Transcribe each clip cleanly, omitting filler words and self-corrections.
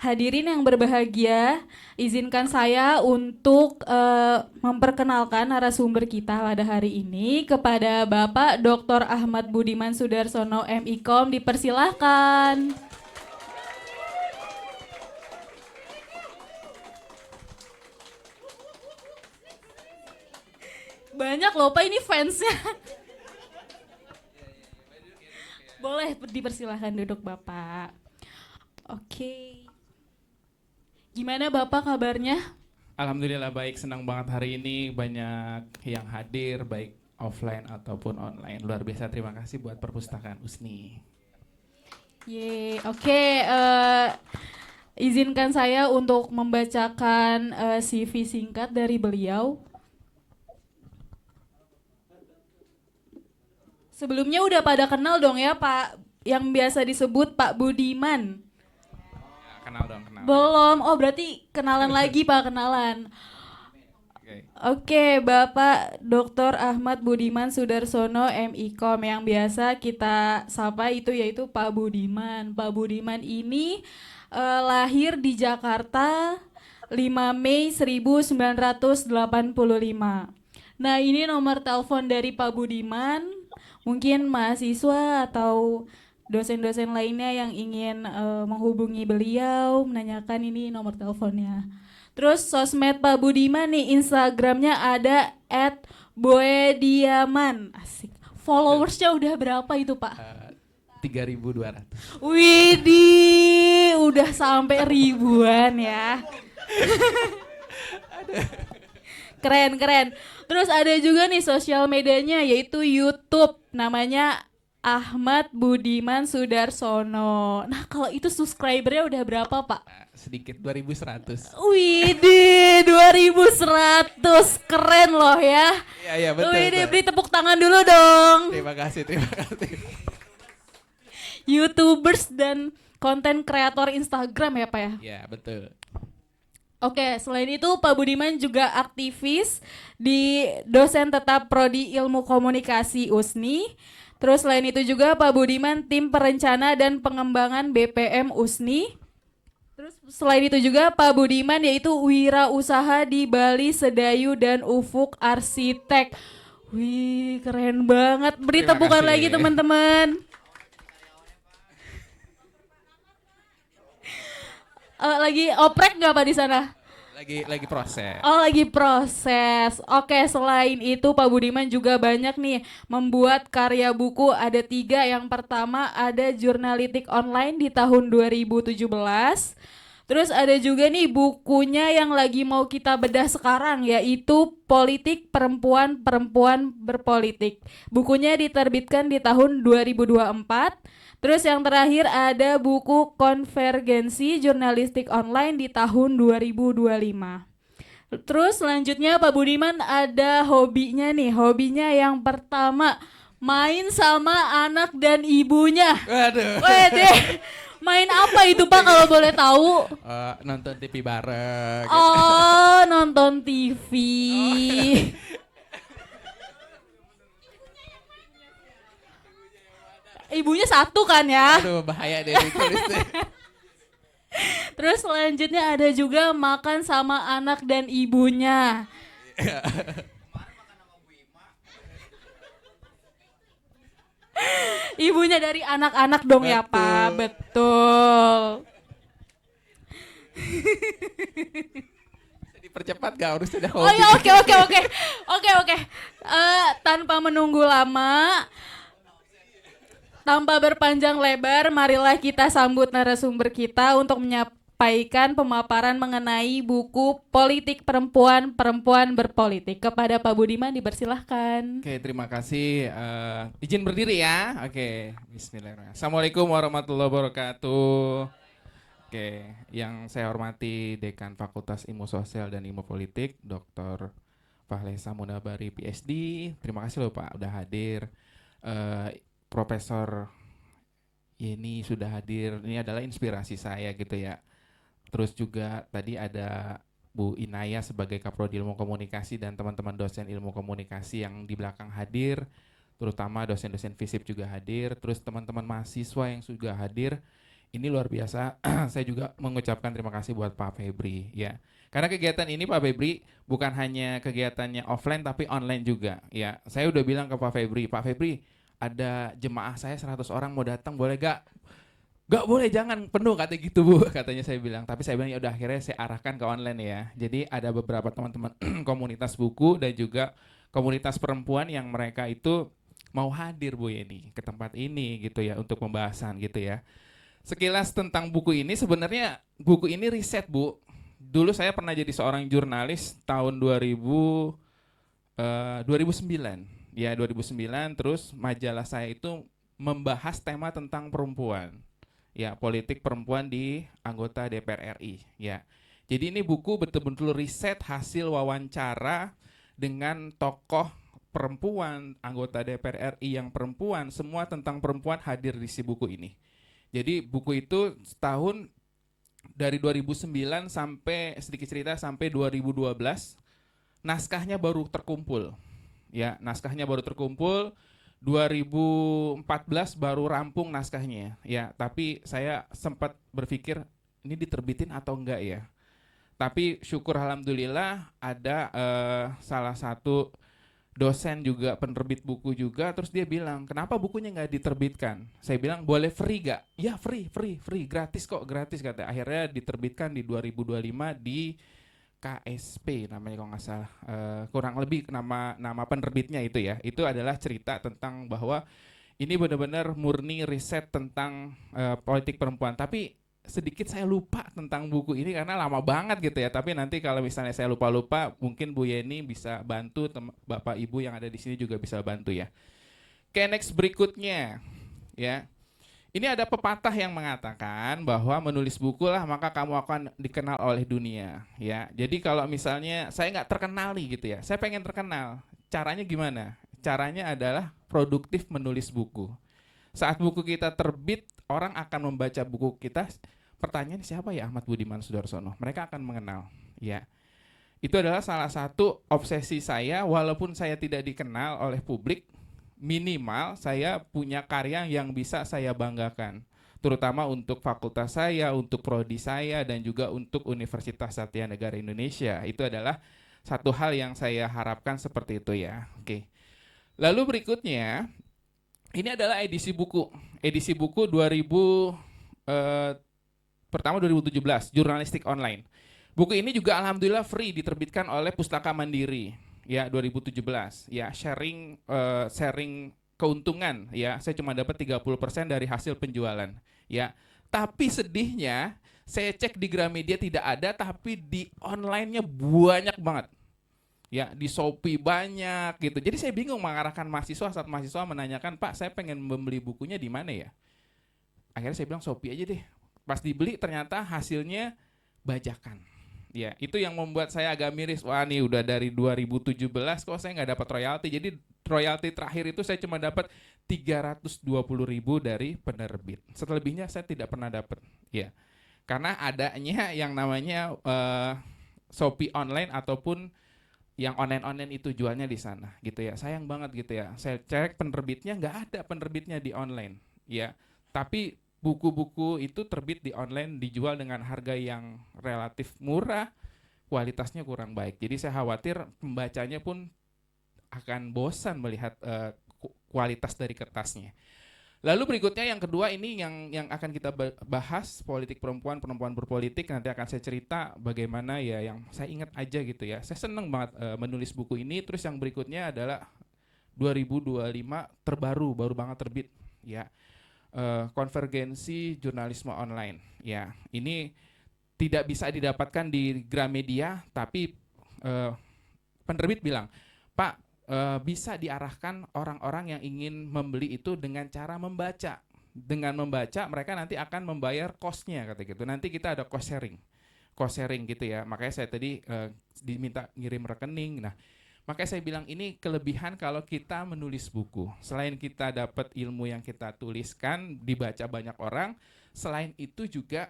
Hadirin yang berbahagia, izinkan saya untuk memperkenalkan narasumber kita pada hari ini kepada Bapak Dr. Ahmad Budiman Sudarsono MIKOM, dipersilahkan. Banyak loh Pak, ini fansnya. Boleh dipersilahkan duduk Bapak. Oke. Gimana Bapak kabarnya? Alhamdulillah baik, senang banget hari ini banyak yang hadir baik offline ataupun online. Luar biasa, terima kasih buat perpustakaan USNI. Oke. Izinkan saya untuk membacakan CV singkat dari beliau. Sebelumnya udah pada kenal dong ya Pak, yang biasa disebut Pak Budiman. Kenal dong, kenal. Belum, oh berarti kenalan lagi Pak, kenalan. Oke. Oke, Bapak Dr. Ahmad Budiman Sudarsono MIKOM, yang biasa kita sapa itu yaitu Pak Budiman. Pak Budiman ini lahir di Jakarta 5 Mei 1985. Nah, ini nomor telepon dari Pak Budiman. Mungkin mahasiswa atau dosen-dosen lainnya yang ingin menghubungi beliau, menanyakan ini nomor teleponnya. Terus sosmed Pak Budiman nih, Instagramnya ada @boediaman. Asik. Followersnya udah berapa itu Pak? 3.200. Widih, udah sampai ribuan ya. Keren, keren. Terus ada juga nih sosial medianya yaitu YouTube, namanya Ahmad Budiman Sudarsono. Nah, kalau itu subscribernya udah berapa, Pak? Sedikit 2.100. Widih, 2.100. Keren loh ya. Iya betul. Widih, beri tepuk tangan dulu dong. Terima kasih, terima kasih. YouTubers dan konten kreator Instagram ya, Pak ya? Iya betul. Oke, selain itu Pak Budiman juga aktivis di dosen tetap Prodi Ilmu Komunikasi USNI. Terus selain itu juga Pak Budiman tim perencana dan pengembangan BPM USNI. Terus selain itu juga Pak Budiman yaitu wirausaha di Bali Sedayu dan Ufuk Arsitek. Wih, keren banget. Beri Terima tepukan kasih. lagi teman-teman. Lagi oprek nggak Pak di sana? Lagi proses. Oh, lagi proses. Oke, selain itu Pak Budiman juga banyak nih membuat karya buku. Ada 3. Yang pertama ada Jurnalitik Online di tahun 2017. Terus ada juga nih bukunya yang lagi mau kita bedah sekarang, yaitu Politik Perempuan Perempuan Berpolitik. Bukunya diterbitkan di tahun 2024. Terus yang terakhir ada buku Konvergensi Jurnalistik Online di tahun 2025. Terus selanjutnya Pak Budiman ada hobinya nih. Hobinya yang pertama main sama anak dan ibunya. Waduh. Wede, main apa itu Pak kalau boleh tahu? Nonton TV bareng. Oh, nonton TV. Ibunya satu kan ya? Aduh bahaya deh ditulis deh. Terus selanjutnya ada juga makan sama anak dan ibunya. Ibunya dari anak-anak dong ya Pak, betul. Dipercepat gak harus ada hobi. Oh ya, oke. Tanpa menunggu lama, tanpa berpanjang lebar, marilah kita sambut narasumber kita untuk menyampaikan pemaparan mengenai buku Politik Perempuan Perempuan Berpolitik. Kepada Pak Budiman dipersilahkan. Oke, terima kasih. Izin berdiri ya. Oke, bismillahirrahmanirrahim. Assalamualaikum warahmatullahi wabarakatuh. Oke, yang saya hormati Dekan Fakultas Ilmu Sosial dan Ilmu Politik, Dr. Fahlesa Munabari PhD. Terima kasih loh Pak udah hadir. Profesor Yeni sudah hadir. Ini adalah inspirasi saya gitu ya. Terus juga tadi ada Bu Inaya sebagai Kaprodi Ilmu Komunikasi dan teman-teman dosen Ilmu Komunikasi yang di belakang hadir, terutama dosen-dosen FISIP juga hadir, terus teman-teman mahasiswa yang sudah hadir. ini luar biasa. Saya juga mengucapkan terima kasih buat Pak Febri ya. Karena kegiatan ini Pak Febri bukan hanya kegiatannya offline tapi online juga ya. Saya udah bilang ke Pak Febri ada jemaah saya 100 orang mau datang boleh gak? Gak boleh, jangan penuh kata gitu Bu, katanya saya bilang. Tapi saya bilang ya udah akhirnya saya arahkan ke online ya. Jadi ada beberapa teman-teman komunitas buku dan juga komunitas perempuan yang mereka itu mau hadir Bu Yeni ke tempat ini gitu ya untuk pembahasan gitu ya. Sekilas tentang buku ini sebenarnya buku ini riset Bu. Dulu saya pernah jadi seorang jurnalis tahun 2009. Ya 2009 terus majalah saya itu membahas tema tentang perempuan ya politik perempuan di anggota DPR RI ya. Jadi ini buku betul-betul riset hasil wawancara dengan tokoh perempuan anggota DPR RI yang perempuan, semua tentang perempuan hadir di si buku ini. Jadi buku itu setahun dari 2009 sampai sedikit cerita sampai 2012 naskahnya baru terkumpul. Ya, naskahnya baru terkumpul 2014 baru rampung naskahnya ya, tapi saya sempat berpikir ini diterbitin atau enggak ya. Tapi syukur alhamdulillah ada salah satu dosen juga penerbit buku juga, terus dia bilang kenapa bukunya nggak diterbitkan. Saya bilang boleh free gak? Ya free gratis kok, gratis kata. Akhirnya diterbitkan di 2025 di KSP namanya kalau nggak salah, kurang lebih nama penerbitnya itu ya. Itu adalah cerita tentang bahwa ini benar-benar murni riset tentang politik perempuan. Tapi sedikit saya lupa tentang buku ini karena lama banget gitu ya. Tapi nanti kalau misalnya saya lupa-lupa, mungkin Bu Yeni bisa bantu, Bapak Ibu yang ada di sini juga bisa bantu ya. Oke, next berikutnya ya. Ini ada pepatah yang mengatakan bahwa menulis buku lah maka kamu akan dikenal oleh dunia ya. Jadi kalau misalnya saya nggak terkenal nih gitu ya, saya pengen terkenal. Caranya gimana? Caranya adalah produktif menulis buku. Saat buku kita terbit, orang akan membaca buku kita. Pertanyaan siapa ya Ahmad Budiman Sudarsono? Mereka akan mengenal ya. Itu adalah salah satu obsesi saya walaupun saya tidak dikenal oleh publik. Minimal saya punya karya yang bisa saya banggakan, terutama untuk fakultas saya, untuk prodi saya, dan juga untuk Universitas Satya Negara Indonesia. Itu adalah satu hal yang saya harapkan seperti itu ya. Oke. Lalu berikutnya, ini adalah edisi buku. Edisi buku 2017, jurnalistik online. Buku ini juga alhamdulillah free diterbitkan oleh Pustaka Mandiri. Ya 2017 ya, sharing keuntungan ya, saya cuma dapat 30% dari hasil penjualan ya. Tapi sedihnya saya cek di Gramedia tidak ada, tapi di online-nya banyak banget ya, di Shopee banyak gitu. Jadi saya bingung mengarahkan mahasiswa saat mahasiswa menanyakan, Pak saya pengen membeli bukunya di mana ya. Akhirnya saya bilang Shopee aja deh. Pas dibeli ternyata hasilnya bajakan. Ya, itu yang membuat saya agak miris. Wah, nih udah dari 2017 kok saya nggak dapat royalti. Jadi royalti terakhir itu saya cuma dapat 320.000 dari penerbit. Selebihnya saya tidak pernah dapat. Ya, karena adanya yang namanya Shopee online ataupun yang online itu jualnya di sana, gitu ya. Sayang banget gitu ya. Saya cek penerbitnya nggak ada penerbitnya di online. Ya, tapi buku-buku itu terbit di online dijual dengan harga yang relatif murah, kualitasnya kurang baik. Jadi saya khawatir pembacanya pun akan bosan melihat kualitas dari kertasnya. Lalu berikutnya yang kedua ini yang akan kita bahas, politik perempuan, perempuan berpolitik. Nanti akan saya cerita bagaimana ya yang saya ingat aja gitu ya. Saya senang banget menulis buku ini. Terus yang berikutnya adalah 2025 baru banget terbit ya. Konvergensi jurnalisme online ya, ini tidak bisa didapatkan di Gramedia, tapi penerbit bilang Pak bisa diarahkan orang-orang yang ingin membeli itu dengan cara membaca. Dengan membaca mereka nanti akan membayar cost-nya kata gitu. Nanti kita ada cost sharing gitu ya. Makanya saya tadi diminta ngirim rekening. Nah, makanya saya bilang ini kelebihan kalau kita menulis buku. Selain kita dapat ilmu yang kita tuliskan, dibaca banyak orang, selain itu juga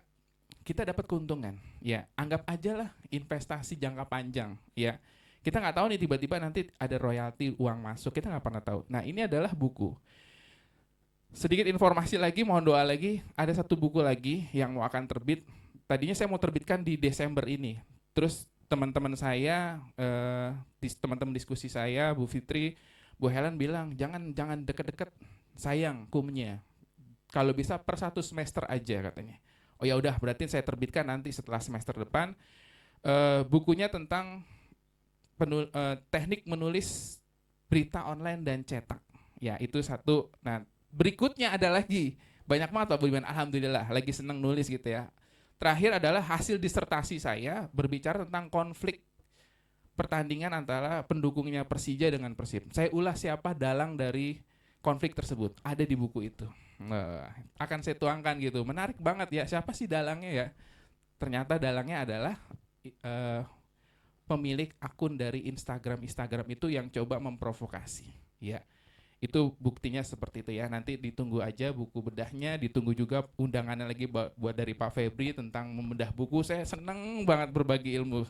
kita dapat keuntungan. Ya, anggap aja lah investasi jangka panjang. Ya, kita nggak tahu nih tiba-tiba nanti ada royalti uang masuk, kita nggak pernah tahu. Nah, ini adalah buku. Sedikit informasi lagi, mohon doa lagi. Ada satu buku lagi yang mau akan terbit. Tadinya saya mau terbitkan di Desember ini. Terus teman-teman saya, teman-teman diskusi saya, Bu Fitri, Bu Helen bilang jangan deket-deket, sayang kumnya. Kalau bisa per 1 semester aja katanya. Oh ya udah, berarti saya terbitkan nanti setelah semester depan. Bukunya tentang teknik menulis berita online dan cetak. Ya itu satu. Nah berikutnya ada lagi, banyak banget Pak Budiman, alhamdulillah lagi seneng nulis gitu ya. Terakhir adalah hasil disertasi saya berbicara tentang konflik pertandingan antara pendukungnya Persija dengan Persib. Saya ulas siapa dalang dari konflik tersebut, ada di buku itu. Nah, akan saya tuangkan gitu, menarik banget ya, siapa sih dalangnya ya. Ternyata dalangnya adalah pemilik akun dari Instagram itu yang coba memprovokasi ya. Itu buktinya seperti itu ya. Nanti ditunggu aja buku bedahnya, ditunggu juga undangannya lagi buat dari Pak Febri tentang membedah buku. Saya seneng banget berbagi ilmu.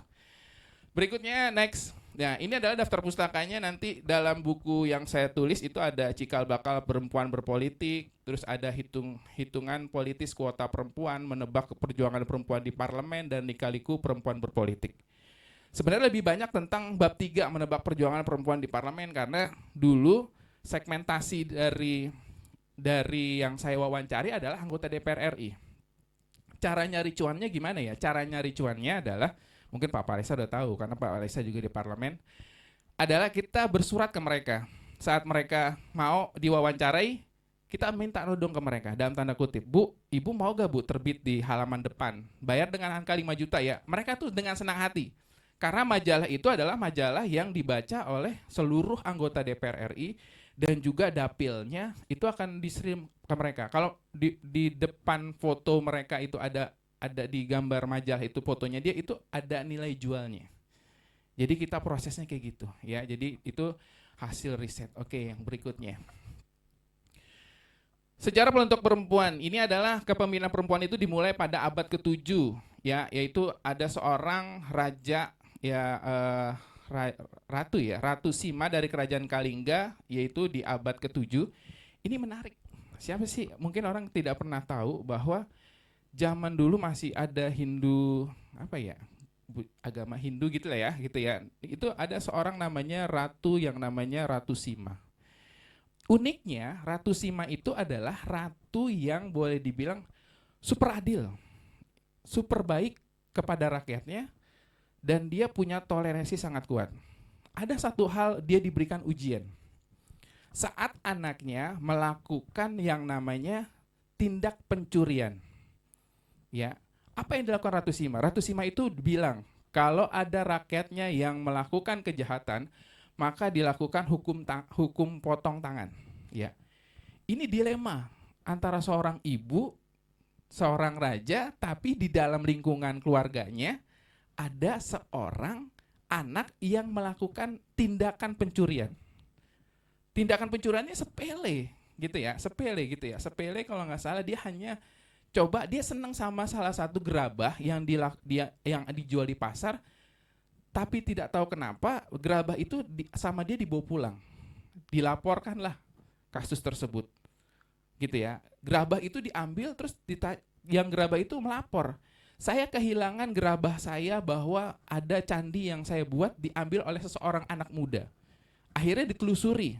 Berikutnya next. Nah, ini adalah daftar pustakanya. Nanti dalam buku yang saya tulis itu ada cikal bakal perempuan berpolitik, terus ada hitungan politis kuota perempuan, menebak perjuangan perempuan di parlemen, dan lika-liku perempuan berpolitik. Sebenarnya lebih banyak tentang bab 3 menebak perjuangan perempuan di parlemen, karena dulu segmentasi dari yang saya wawancari adalah anggota DPR RI. Cara nyari cuannya gimana ya? Cara nyari cuannya adalah, mungkin Pak Palesa udah tahu karena Pak Palesa juga di parlemen, adalah kita bersurat ke mereka. Saat mereka mau diwawancarai, kita minta nodong ke mereka dalam tanda kutip, Bu, Ibu mau gak Bu terbit di halaman depan? Bayar dengan angka 5 juta ya. Mereka tuh dengan senang hati. Karena majalah itu adalah majalah yang dibaca oleh seluruh anggota DPR RI dan juga dapilnya itu akan diserim ke mereka. Kalau di depan foto mereka itu ada di gambar majalah itu fotonya dia, itu ada nilai jualnya. Jadi kita prosesnya kayak gitu ya. Jadi itu hasil riset. Oke, yang berikutnya. Sejarah peluntuk perempuan. Ini adalah kepemimpinan perempuan itu dimulai pada abad ke-7 ya, yaitu ada seorang raja ya, Ratu Sima dari kerajaan Kalingga, yaitu di abad ke-7. Ini menarik. Siapa sih? Mungkin orang tidak pernah tahu bahwa zaman dulu masih ada Hindu, agama Hindu gitu lah ya, gitu ya. Itu ada seorang namanya ratu yang namanya Ratu Sima. Uniknya Ratu Sima itu adalah ratu yang boleh dibilang super adil, super baik kepada rakyatnya, dan dia punya toleransi sangat kuat. Ada satu hal, dia diberikan ujian. Saat anaknya melakukan yang namanya tindak pencurian. Ya, apa yang dilakukan Ratu Sima? Ratu Sima itu bilang, kalau ada rakyatnya yang melakukan kejahatan, maka dilakukan hukum potong tangan. Ya. Ini dilema antara seorang ibu, seorang raja, tapi di dalam lingkungan keluarganya ada seorang anak yang melakukan tindakan pencurian. Tindakan pencuriannya sepele gitu ya, sepele kalau nggak salah. Dia hanya dia senang sama salah satu gerabah yang dijual di pasar, tapi tidak tahu kenapa gerabah itu sama dia dibawa pulang. Dilaporkanlah kasus tersebut, gitu ya. Gerabah itu diambil, terus yang gerabah itu melapor. Saya kehilangan gerabah saya bahwa ada candi yang saya buat diambil oleh seseorang anak muda. Akhirnya ditelusuri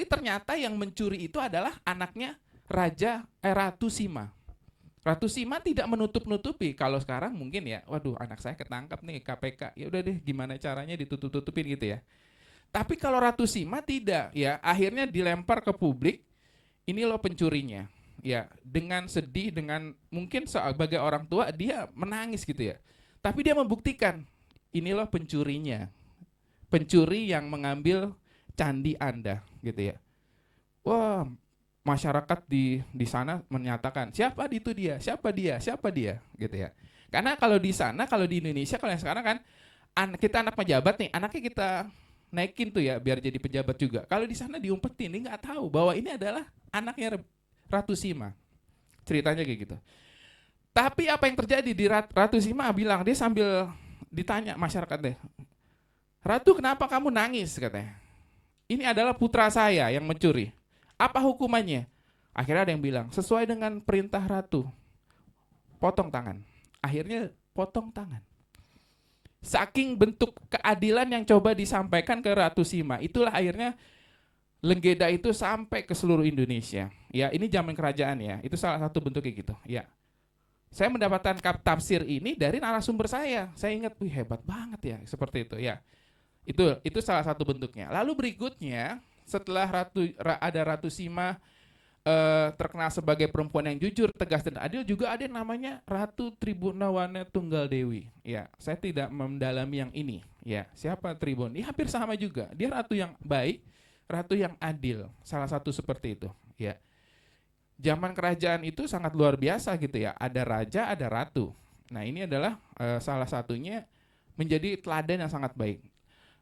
ternyata yang mencuri itu adalah anaknya Ratu Sima. Ratu Sima tidak menutup-nutupi. Kalau sekarang mungkin ya, waduh anak saya ketangkap nih KPK. Ya udah deh, gimana caranya ditutup-tutupin gitu ya. Tapi kalau Ratu Sima tidak, ya akhirnya dilempar ke publik. Ini loh pencurinya. Ya, dengan sedih, dengan mungkin sebagai orang tua dia menangis gitu ya. Tapi dia membuktikan, ini loh pencurinya. Pencuri yang mengambil candi Anda gitu ya. Wah, masyarakat di sana menyatakan, siapa itu dia? Siapa dia gitu ya. Karena kalau di sana, kalau di Indonesia, kalau yang sekarang kan kita anak pejabat nih, anaknya kita naikin tuh ya biar jadi pejabat juga. Kalau di sana diumpetin, dia nggak tahu bahwa ini adalah anaknya Ratu Sima. Ceritanya kayak gitu. Tapi apa yang terjadi di Ratu Sima bilang, dia sambil ditanya masyarakat deh, Ratu kenapa kamu nangis katanya. Ini adalah putra saya yang mencuri. Apa hukumannya? Akhirnya ada yang bilang, sesuai dengan perintah ratu, potong tangan. Akhirnya potong tangan. Saking bentuk keadilan yang coba disampaikan ke Ratu Sima, itulah akhirnya Lenggeda itu sampai ke seluruh Indonesia. Ya, ini zaman kerajaan ya. Itu salah satu bentuknya gitu. Ya. Saya mendapatkan tafsir ini dari narasumber saya. Saya ingat, wih hebat banget ya, seperti itu ya. Itu salah satu bentuknya. Lalu berikutnya, setelah ada Ratu Sima terkenal sebagai perempuan yang jujur, tegas dan adil, juga ada yang namanya Ratu Tribhunawana Tunggal Dewi. Ya, saya tidak mendalami yang ini. Ya, siapa Tribun? Ini hampir sama juga. Dia ratu yang baik, ratu yang adil, salah satu seperti itu. Ya, zaman kerajaan itu sangat luar biasa gitu ya. Ada raja, ada ratu. Nah ini adalah salah satunya menjadi teladan yang sangat baik.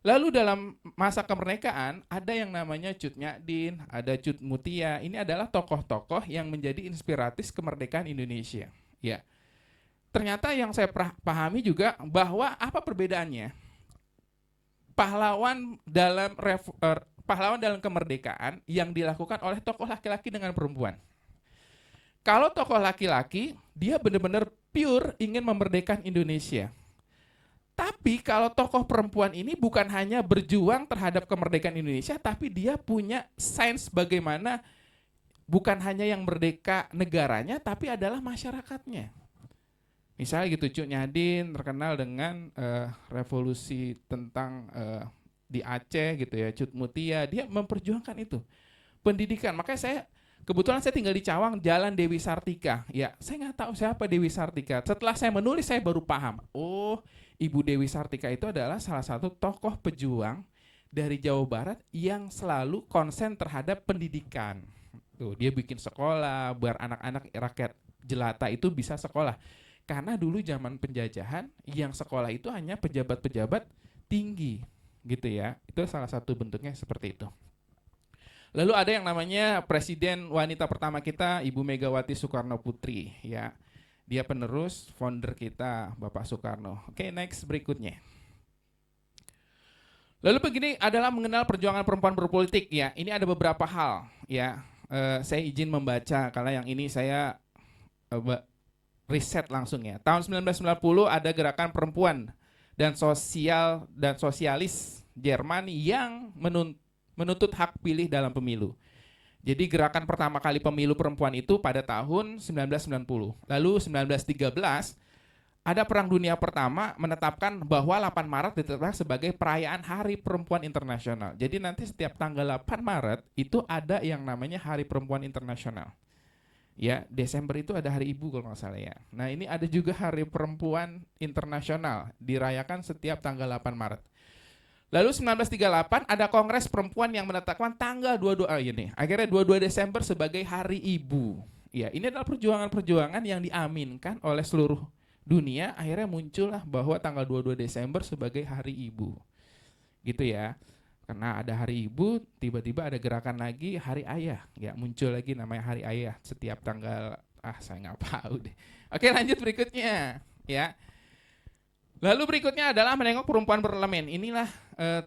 Lalu dalam masa kemerdekaan ada yang namanya Cut Nyak-Dien, ada Cut Mutia. Ini adalah tokoh-tokoh yang menjadi inspiratif kemerdekaan Indonesia. Ya, ternyata yang saya pahami juga bahwa apa perbedaannya? Pahlawan dalam kemerdekaan yang dilakukan oleh tokoh laki-laki dengan perempuan. Kalau tokoh laki-laki, dia benar-benar pure ingin memerdekakan Indonesia. Tapi kalau tokoh perempuan ini bukan hanya berjuang terhadap kemerdekaan Indonesia, tapi dia punya sains bagaimana bukan hanya yang merdeka negaranya, tapi adalah masyarakatnya. Misalnya gitu, Cut Nyak-Dien terkenal dengan revolusi tentang di Aceh gitu ya, Cut Mutia, dia memperjuangkan itu. Pendidikan, makanya kebetulan saya tinggal di Cawang, Jalan Dewi Sartika. Ya, saya nggak tahu siapa Dewi Sartika. Setelah saya menulis, saya baru paham. Oh, Ibu Dewi Sartika itu adalah salah satu tokoh pejuang dari Jawa Barat yang selalu konsen terhadap pendidikan. Tuh, dia bikin sekolah biar anak-anak rakyat jelata itu bisa sekolah. Karena dulu zaman penjajahan yang sekolah itu hanya pejabat-pejabat tinggi, gitu ya. Itu salah satu bentuknya seperti itu. Lalu ada yang namanya presiden wanita pertama kita, Ibu Megawati Soekarno Putri, ya. Dia penerus founder kita, Bapak Soekarno. Oke, next berikutnya. Lalu begini adalah mengenal perjuangan perempuan berpolitik, ya. Ini ada beberapa hal, ya. Saya izin membaca karena yang ini saya riset langsung ya. Tahun 1990 ada gerakan perempuan dan sosialis Jerman yang menuntut hak pilih dalam pemilu. Jadi gerakan pertama kali pemilu perempuan itu pada tahun 1990. Lalu 1913 ada Perang Dunia Pertama menetapkan bahwa 8 Maret ditetapkan sebagai perayaan Hari Perempuan Internasional. Jadi nanti setiap tanggal 8 Maret itu ada yang namanya Hari Perempuan Internasional. Ya, Desember itu ada Hari Ibu kalau nggak salah ya. Nah ini ada juga Hari Perempuan Internasional, dirayakan setiap tanggal 8 Maret. Lalu 1938 ada Kongres Perempuan yang menetapkan tanggal 22 ini. Akhirnya 22 Desember sebagai Hari Ibu. Ya, ini adalah perjuangan-perjuangan yang diaminkan oleh seluruh dunia. Akhirnya muncullah bahwa tanggal 22 Desember sebagai Hari Ibu. Gitu ya. Karena ada Hari Ibu, tiba-tiba ada gerakan lagi Hari Ayah. Ya, muncul lagi namanya Hari Ayah setiap tanggal saya nggak tahu deh. Oke, lanjut berikutnya, ya. Lalu berikutnya adalah menengok perempuan berelemen. Inilah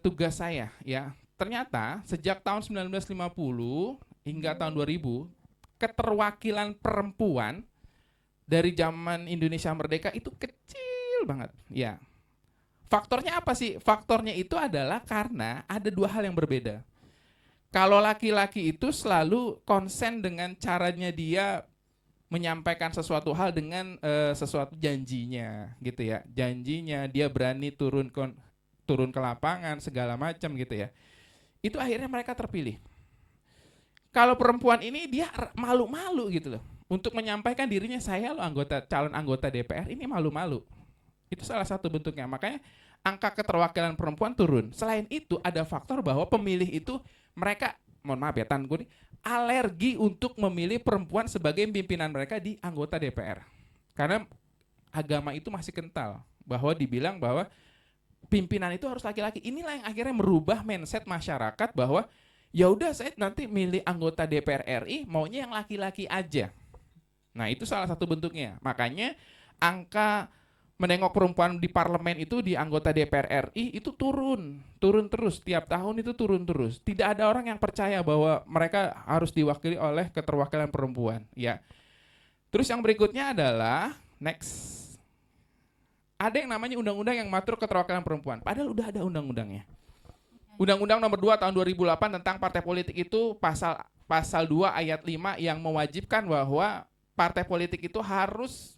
tugas saya, ya. Ternyata sejak tahun 1950 hingga tahun 2000, keterwakilan perempuan dari zaman Indonesia merdeka itu kecil banget, ya. Faktornya apa sih? Faktornya itu adalah karena ada dua hal yang berbeda. Kalau laki-laki itu selalu konsen dengan caranya dia menyampaikan sesuatu hal dengan sesuatu janjinya, gitu ya. Janjinya dia berani turun ke lapangan segala macam gitu ya. Itu akhirnya mereka terpilih. Kalau perempuan ini dia malu-malu gitu loh. Untuk menyampaikan dirinya, saya loh calon anggota DPR, ini malu-malu. Itu salah satu bentuknya. Makanya angka keterwakilan perempuan turun. Selain itu ada faktor bahwa pemilih itu mereka, mohon maaf ya Tan, gue alergi untuk memilih perempuan sebagai pimpinan mereka di anggota DPR. Karena agama itu masih kental. Bahwa dibilang bahwa pimpinan itu harus laki-laki. Inilah yang akhirnya merubah mindset masyarakat bahwa ya udah saya nanti milih anggota DPR RI maunya yang laki-laki aja. Nah itu salah satu bentuknya. Makanya angka menengok perempuan di parlemen itu, di anggota DPR RI itu turun terus, tiap tahun itu turun terus. Tidak ada orang yang percaya bahwa mereka harus diwakili oleh keterwakilan perempuan, ya. Terus yang berikutnya adalah next. Ada yang namanya undang-undang yang mengatur keterwakilan perempuan. Padahal udah ada undang-undangnya. Undang-Undang nomor 2 tahun 2008 tentang partai politik itu pasal 2 ayat 5 yang mewajibkan bahwa partai politik itu harus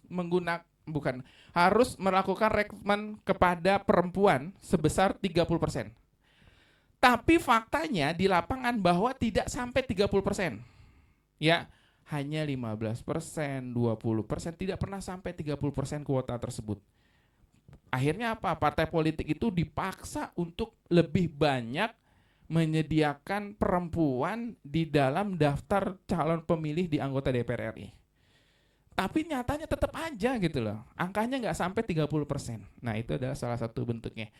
harus melakukan rekrutmen kepada perempuan sebesar 30%. Tapi faktanya di lapangan bahwa tidak sampai 30%. Ya, hanya 15%, 20%, tidak pernah sampai 30% kuota tersebut. Akhirnya apa? Partai politik itu dipaksa untuk lebih banyak menyediakan perempuan di dalam daftar calon pemilih di anggota DPR RI. Tapi nyatanya tetap aja gitu loh. Angkanya nggak sampai 30%. Nah, itu adalah salah satu bentuknya.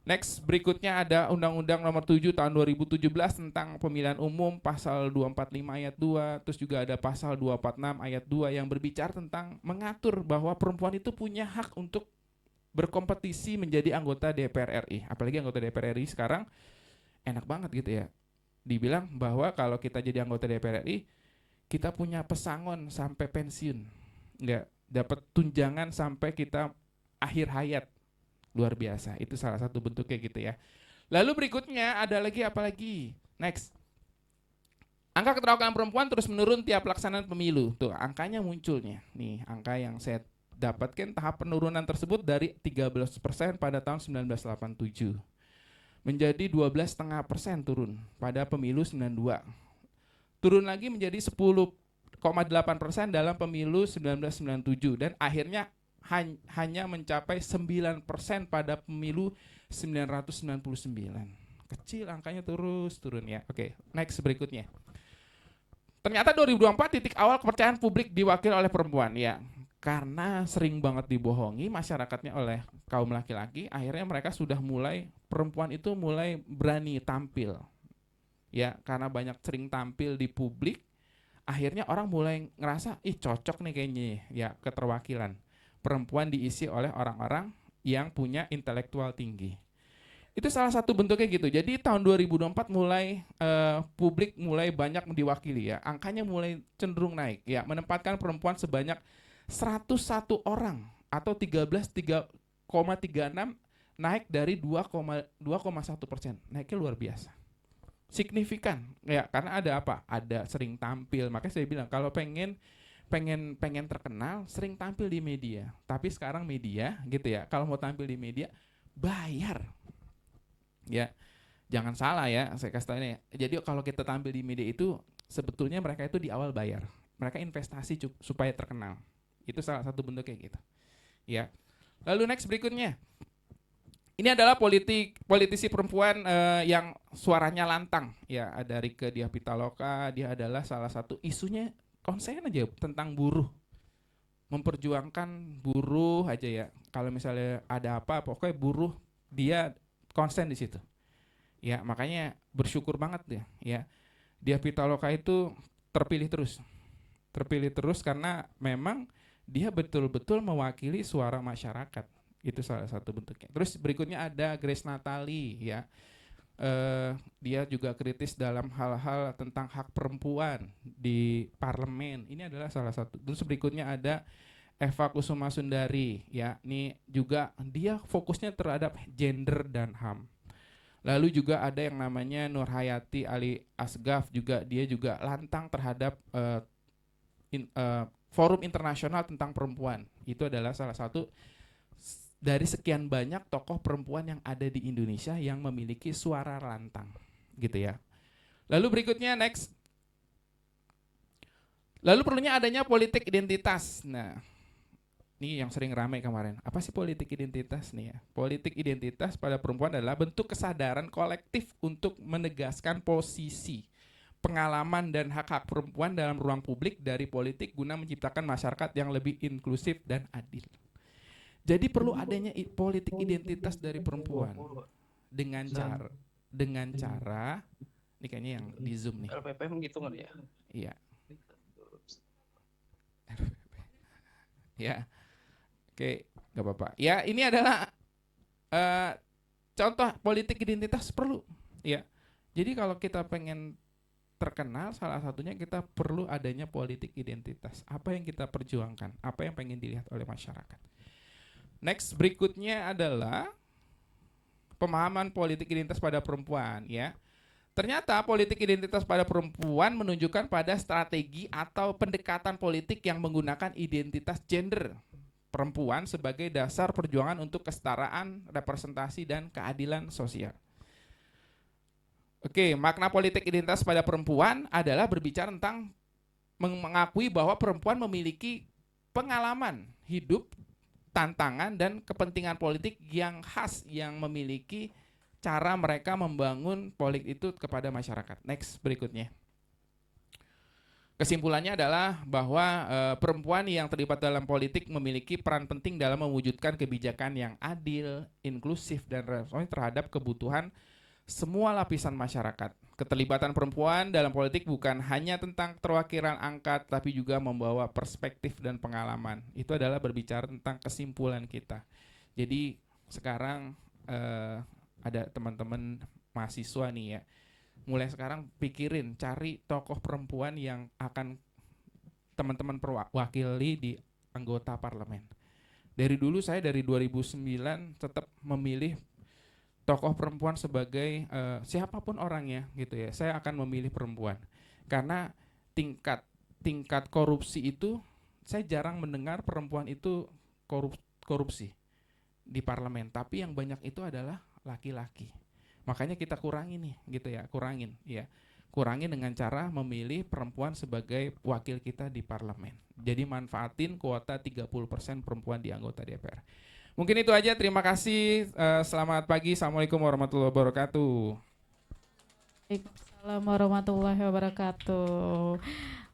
Next, berikutnya ada Undang-Undang nomor 7 tahun 2017 tentang pemilihan umum pasal 245 ayat 2, terus juga ada pasal 246 ayat 2 yang berbicara tentang mengatur bahwa perempuan itu punya hak untuk berkompetisi menjadi anggota DPR RI. Apalagi anggota DPR RI sekarang enak banget gitu ya. Dibilang bahwa kalau kita jadi anggota DPR RI, kita punya pesangon sampai pensiun. Nggak dapat tunjangan sampai kita akhir hayat. Luar biasa. Itu salah satu bentuknya gitu ya. Lalu berikutnya ada lagi apa lagi? Next. Angka keterwakilan perempuan terus menurun tiap pelaksanaan pemilu. Tuh, angkanya munculnya. Nih, angka yang saya dapatkan tahap penurunan tersebut dari 13% pada tahun 1987 menjadi 12,5% turun pada pemilu 92. Turun lagi menjadi 10,8% dalam pemilu 1997 dan akhirnya hanya mencapai 9% pada pemilu 1999. Kecil angkanya terus turun ya. Oke, next berikutnya. Ternyata 2024 titik awal kepercayaan publik diwakili oleh perempuan ya. Karena sering banget dibohongi masyarakatnya oleh kaum laki-laki, akhirnya mereka sudah perempuan itu mulai berani tampil. Ya, karena banyak sering tampil di publik, akhirnya orang mulai ngerasa, cocok nih kayaknya ya keterwakilan. Perempuan diisi oleh orang-orang yang punya intelektual tinggi. Itu salah satu bentuknya gitu. Jadi tahun 2024 mulai publik mulai banyak diwakili ya. Angkanya mulai cenderung naik ya, menempatkan perempuan sebanyak 101 orang atau 13,36 naik dari 2,1%. Naiknya luar biasa. Signifikan ya, karena ada apa? Ada sering tampil. Makanya saya bilang kalau pengen terkenal, sering tampil di media. Tapi sekarang media gitu ya, kalau mau tampil di media bayar. Ya. Jangan salah ya, saya kasih tahu ini. Jadi kalau kita tampil di media itu sebetulnya mereka itu di awal bayar. Mereka investasi supaya terkenal. Itu salah satu bentuknya gitu. Ya. Lalu next berikutnya. Ini adalah politisi perempuan yang suaranya lantang. Ya, ada Rieke Diah Pitaloka, dia adalah salah satu isunya konsen aja tentang buruh. Memperjuangkan buruh aja ya. Kalau misalnya ada apa, pokoknya buruh dia konsen di situ. Ya, makanya bersyukur banget ya. Diah Pitaloka itu terpilih terus karena memang dia betul-betul mewakili suara masyarakat. Itu salah satu bentuknya. Terus berikutnya ada Grace Natali ya. Dia juga kritis dalam hal-hal tentang hak perempuan di parlemen. Ini adalah salah satu. Terus berikutnya ada Eva Kusuma Sundari ya. Ini juga dia fokusnya terhadap gender dan HAM. Lalu juga ada yang namanya Nurhayati Ali Asgaf juga, dia juga lantang terhadap forum internasional tentang perempuan. Itu adalah salah satu dari sekian banyak tokoh perempuan yang ada di Indonesia yang memiliki suara lantang, gitu ya. Lalu berikutnya next. Lalu perlunya adanya politik identitas. Nah, ini yang sering ramai kemarin. Apa sih politik identitas nih ya? Politik identitas pada perempuan adalah bentuk kesadaran kolektif untuk menegaskan posisi, pengalaman dan hak-hak perempuan dalam ruang publik dari politik guna menciptakan masyarakat yang lebih inklusif dan adil. Jadi perlu adanya politik identitas dari perempuan dengan cara ini kayaknya yang di Zoom nih. LPPM gitu nggak ya? Iya. Ya. Oke, Gak apa-apa. Ya, ini adalah eh, contoh politik identitas perlu. Ya, jadi kalau kita pengen terkenal, salah satunya kita perlu adanya politik identitas. Apa yang kita perjuangkan, apa yang pengen dilihat oleh masyarakat. Next, berikutnya adalah pemahaman politik identitas pada perempuan, ya. Ternyata politik identitas pada perempuan menunjukkan pada strategi atau pendekatan politik yang menggunakan identitas gender perempuan sebagai dasar perjuangan untuk kesetaraan, representasi, dan keadilan sosial. Oke, makna politik identitas pada perempuan adalah berbicara tentang mengakui bahwa perempuan memiliki pengalaman hidup, tantangan, dan kepentingan politik yang khas yang memiliki cara mereka membangun politik itu kepada masyarakat. Next, berikutnya. Kesimpulannya adalah bahwa perempuan yang terlibat dalam politik memiliki peran penting dalam mewujudkan kebijakan yang adil, inklusif, dan responsif terhadap kebutuhan semua lapisan masyarakat. Keterlibatan perempuan dalam politik bukan hanya tentang keterwakilan angka, tapi juga membawa perspektif dan pengalaman. Itu adalah berbicara tentang kesimpulan kita. Jadi sekarang ada teman-teman mahasiswa nih ya, mulai sekarang pikirin, cari tokoh perempuan yang akan teman-teman perwakili di anggota parlemen. Dari dulu saya dari 2009 tetap memilih tokoh perempuan sebagai siapapun orangnya gitu ya, saya akan memilih perempuan. Karena tingkat korupsi itu, saya jarang mendengar perempuan itu korupsi di parlemen, tapi yang banyak itu adalah laki-laki. Makanya kita kurangin nih gitu ya, kurangin dengan cara memilih perempuan sebagai wakil kita di parlemen. Jadi manfaatin kuota 30% perempuan di anggota DPR. Mungkin itu aja, terima kasih. Selamat pagi, Assalamualaikum warahmatullahi wabarakatuh. Waalaikumsalam warahmatullahi wabarakatuh.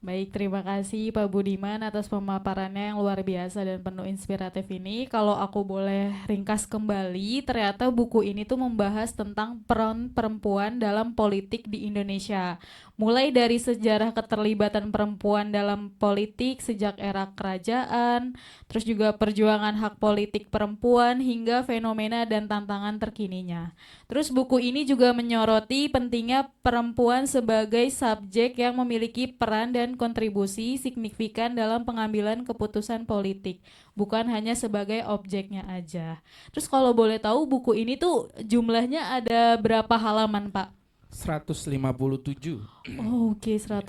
Baik, terima kasih Pak Budiman atas pemaparannya yang luar biasa dan penuh inspiratif ini. Kalau aku boleh ringkas kembali, ternyata buku ini tuh membahas tentang peran perempuan dalam politik di Indonesia. Mulai dari sejarah keterlibatan perempuan dalam politik sejak era kerajaan, terus juga perjuangan hak politik perempuan hingga fenomena dan tantangan terkininya. Terus buku ini juga menyoroti pentingnya perempuan sebagai subjek yang memiliki peran dan kontribusi signifikan dalam pengambilan keputusan politik, bukan hanya sebagai objeknya aja. Terus kalau boleh tahu buku ini tuh jumlahnya ada berapa halaman, Pak? 157. Oh, oke, 157.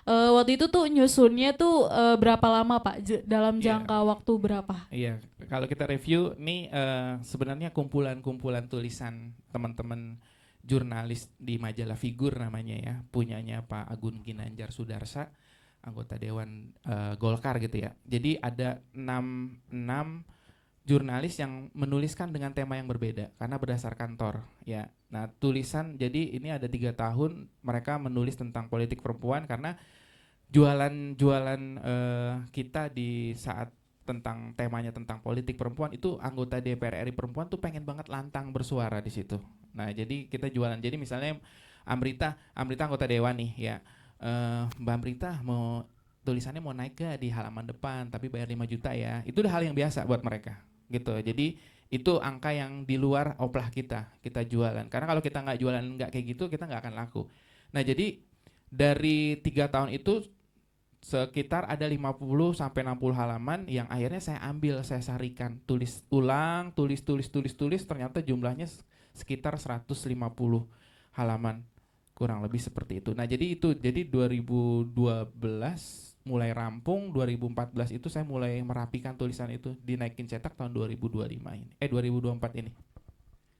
Waktu itu tuh nyusunnya tuh berapa lama, Pak? Dalam jangka waktu berapa? Iya, kalau kita review nih sebenarnya kumpulan-kumpulan tulisan teman-teman jurnalis di majalah Figur namanya ya, punyanya Pak Agun Ginanjar Sudarsa, anggota Dewan Golkar gitu ya. Jadi ada 6 jurnalis yang menuliskan dengan tema yang berbeda karena berdasar kantor ya. Nah tulisan, jadi ini ada 3 tahun mereka menulis tentang politik perempuan karena jualan kita di saat tentang temanya tentang politik perempuan itu anggota DPR RI perempuan tuh pengen banget lantang bersuara di situ. Nah jadi kita jualan, jadi misalnya Amrita anggota dewan nih ya, Mbak Amrita mau tulisannya mau naik gak di halaman depan tapi bayar 5 juta ya, itu udah hal yang biasa buat mereka gitu. Jadi itu angka yang di luar oplah kita jualan, karena kalau kita nggak jualan nggak kayak gitu kita nggak akan laku. Nah jadi dari 3 tahun itu sekitar ada 50 sampai 60 halaman yang akhirnya saya ambil, saya sarikan, tulis ulang, tulis, ternyata jumlahnya sekitar 150 halaman, kurang lebih seperti itu. Nah jadi 2012 mulai rampung, 2014 itu saya mulai merapikan tulisan itu, dinaikin cetak tahun 2024 ini.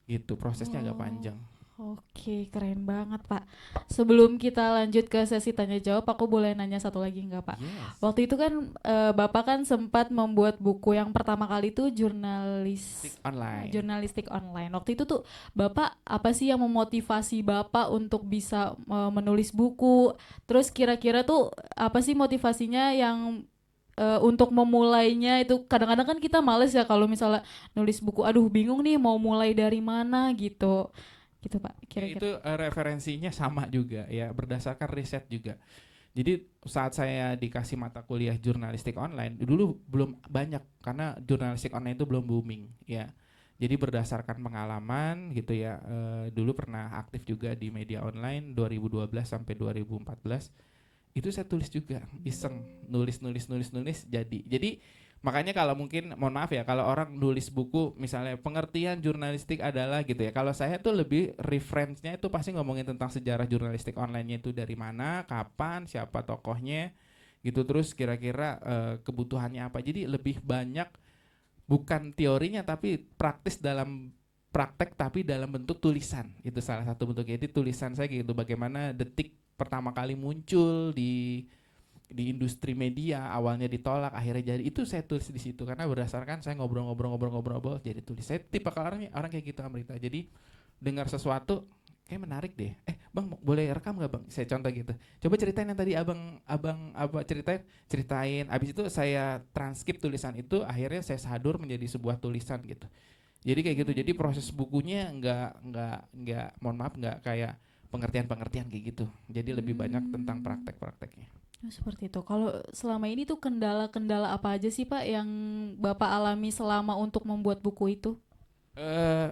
Gitu, prosesnya agak panjang. Oke, keren banget, Pak. Sebelum kita lanjut ke sesi tanya jawab, aku boleh nanya satu lagi nggak, Pak? Yes. Waktu itu kan Bapak kan sempat membuat buku yang pertama kali itu jurnalistik online. Waktu itu tuh Bapak apa sih yang memotivasi Bapak untuk bisa menulis buku? Terus kira-kira tuh apa sih motivasinya yang untuk memulainya itu? Kadang-kadang kan kita males ya kalau misalnya nulis buku, aduh bingung nih mau mulai dari mana gitu Pak, kira-kira. Itu referensinya sama juga ya, berdasarkan riset juga. Jadi saat saya dikasih mata kuliah jurnalistik online, dulu belum banyak karena jurnalistik online itu belum booming ya. Jadi berdasarkan pengalaman gitu ya, dulu pernah aktif juga di media online 2012 sampai 2014. Itu saya tulis juga, iseng, nulis jadi makanya kalau mungkin mohon maaf ya kalau orang nulis buku misalnya pengertian jurnalistik adalah gitu ya, kalau saya tuh lebih reference-nya itu pasti ngomongin tentang sejarah jurnalistik online-nya itu dari mana, kapan, siapa tokohnya gitu, terus kira-kira kebutuhannya apa, jadi lebih banyak bukan teorinya tapi praktis dalam praktek tapi dalam bentuk tulisan, itu salah satu bentuknya. Jadi tulisan saya gitu, bagaimana Detik pertama kali muncul di industri media, awalnya ditolak akhirnya jadi, itu saya tulis di situ karena berdasarkan saya ngobrol-ngobrol jadi tulis. Saya tipe orang kayak gitu Amrita, jadi dengar sesuatu kayak menarik deh, bang boleh rekam nggak bang, saya contoh gitu, coba ceritain yang tadi abang abang apa ceritain abis itu saya transkrip tulisan itu, akhirnya saya sadur menjadi sebuah tulisan gitu. Jadi kayak gitu, jadi proses bukunya nggak mohon maaf nggak kayak pengertian kayak gitu, jadi lebih banyak tentang praktek-prakteknya. Oh, seperti itu. Kalau selama ini tuh kendala-kendala apa aja sih Pak yang Bapak alami selama untuk membuat buku itu? eh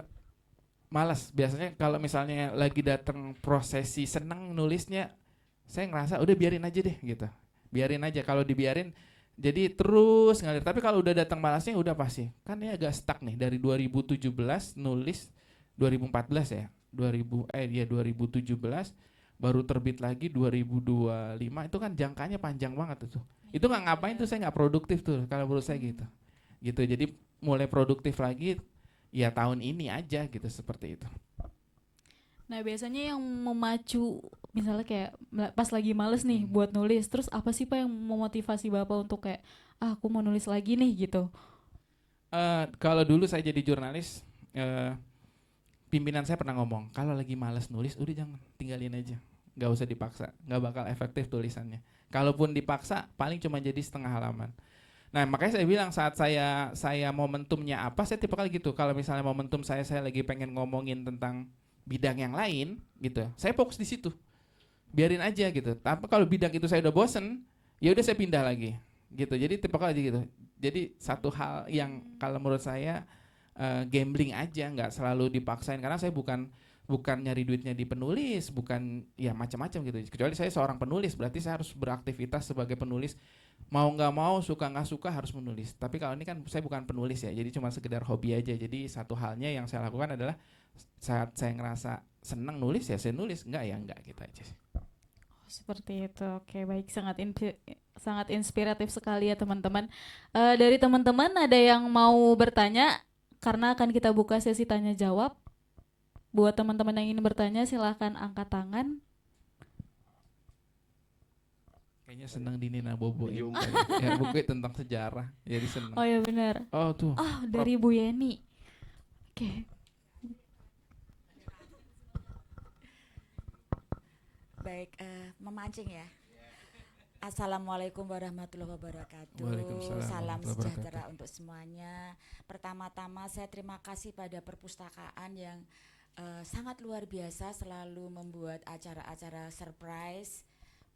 Malas biasanya kalau misalnya lagi datang prosesi seneng nulisnya, saya ngerasa udah biarin aja deh gitu, biarin aja, kalau dibiarin jadi terus ngalir, tapi kalau udah datang malasnya udah pasti kan ya agak stuck nih dari 2017 nulis, 2014 ya 2017 baru terbit lagi 2025, itu kan jangkanya panjang banget itu nggak ngapain tuh, saya nggak produktif tuh kalau menurut saya gitu gitu. Jadi mulai produktif lagi ya tahun ini aja gitu, seperti itu. Nah, biasanya yang memacu misalnya kayak pas lagi males nih buat nulis, terus apa sih Pak yang memotivasi Bapak untuk kayak aku mau nulis lagi nih gitu? Kalau dulu saya jadi jurnalis, pimpinan saya pernah ngomong kalau lagi males nulis udah jangan, tinggalin aja, nggak usah dipaksa, nggak bakal efektif tulisannya. Kalaupun dipaksa paling cuma jadi setengah halaman. Nah makanya saya bilang saat saya momentumnya apa, saya tipe kali gitu. Kalau misalnya momentum saya lagi pengen ngomongin tentang bidang yang lain gitu, saya fokus di situ, biarin aja gitu. Tapi kalau bidang itu saya udah bosen, ya udah saya pindah lagi gitu. Jadi tipe kali gitu. Jadi satu hal yang kalau menurut saya gambling aja, nggak selalu dipaksain karena saya bukan nyari duitnya di penulis, bukan ya macam-macam gitu. Kecuali saya seorang penulis, berarti saya harus beraktivitas sebagai penulis, mau nggak mau, suka nggak suka harus menulis. Tapi kalau ini kan saya bukan penulis ya, jadi cuma sekedar hobi aja. Jadi satu halnya yang saya lakukan adalah saat saya ngerasa senang nulis ya saya nulis, enggak ya enggak gitu aja sih. Seperti itu. Oke, baik, sangat inspiratif sekali ya teman-teman. Dari teman-teman ada yang mau bertanya karena akan kita buka sesi tanya jawab. Buat teman-teman yang ingin bertanya silahkan angkat tangan. Kayaknya senang di Nina Bobo ya, ya buku tentang sejarah jadi senang. Oh ya benar. Oh tuh. Oh, dari Bu Yeni. Oke. Baik, memancing ya. Assalamualaikum warahmatullahi wabarakatuh. Waalaikumsalam Salam warahmatullahi sejahtera untuk semuanya. Pertama-tama saya terima kasih pada perpustakaan yang sangat luar biasa selalu membuat acara-acara surprise.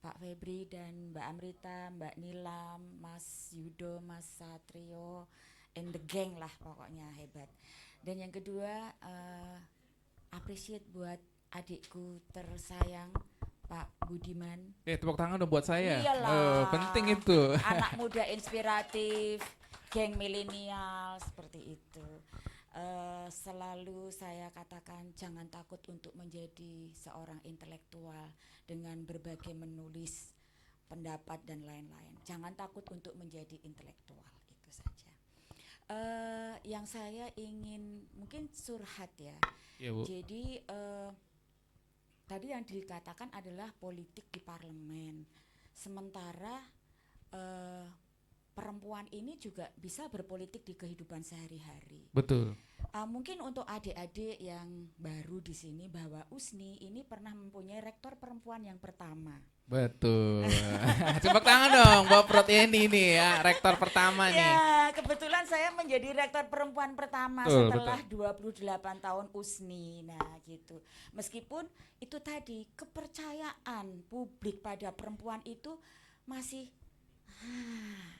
Pak Febri dan Mbak Amrita, Mbak Nilam, Mas Yudo, Mas Satrio, and the gang lah pokoknya hebat. Dan yang kedua, appreciate buat adikku tersayang Pak Budiman. Tepuk tangan dong buat saya. Iyalah. Penting itu. Anak muda inspiratif, geng milenial seperti itu. Selalu saya katakan jangan takut untuk menjadi seorang intelektual dengan berbagai menulis pendapat dan lain-lain. Jangan takut untuk menjadi intelektual, itu saja. Yang saya ingin mungkin surhat ya. Ya, Bu. Jadi tadi yang dikatakan adalah politik di parlemen. Sementara perempuan ini juga bisa berpolitik di kehidupan sehari-hari. Betul. Mungkin untuk adik-adik yang baru di sini bahwa USNI ini pernah mempunyai rektor perempuan yang pertama. Betul. Tepuk tangan dong buat Prot Yeni nih ya, rektor pertama nih. Ya, kebetulan saya menjadi rektor perempuan pertama Betul, setelah 28 tahun USNI. Nah, gitu. Meskipun itu tadi kepercayaan publik pada perempuan itu masih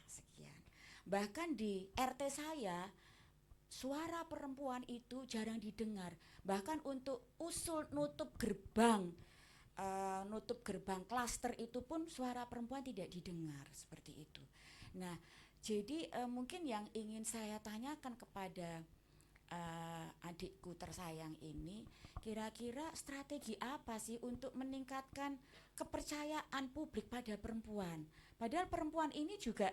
sekian. Bahkan di RT saya suara perempuan itu jarang didengar. Bahkan untuk usul nutup gerbang klaster itu pun suara perempuan tidak didengar seperti itu. Nah, jadi mungkin yang ingin saya tanyakan kepada adikku tersayang ini, kira-kira strategi apa sih untuk meningkatkan kepercayaan publik pada perempuan? Padahal perempuan ini juga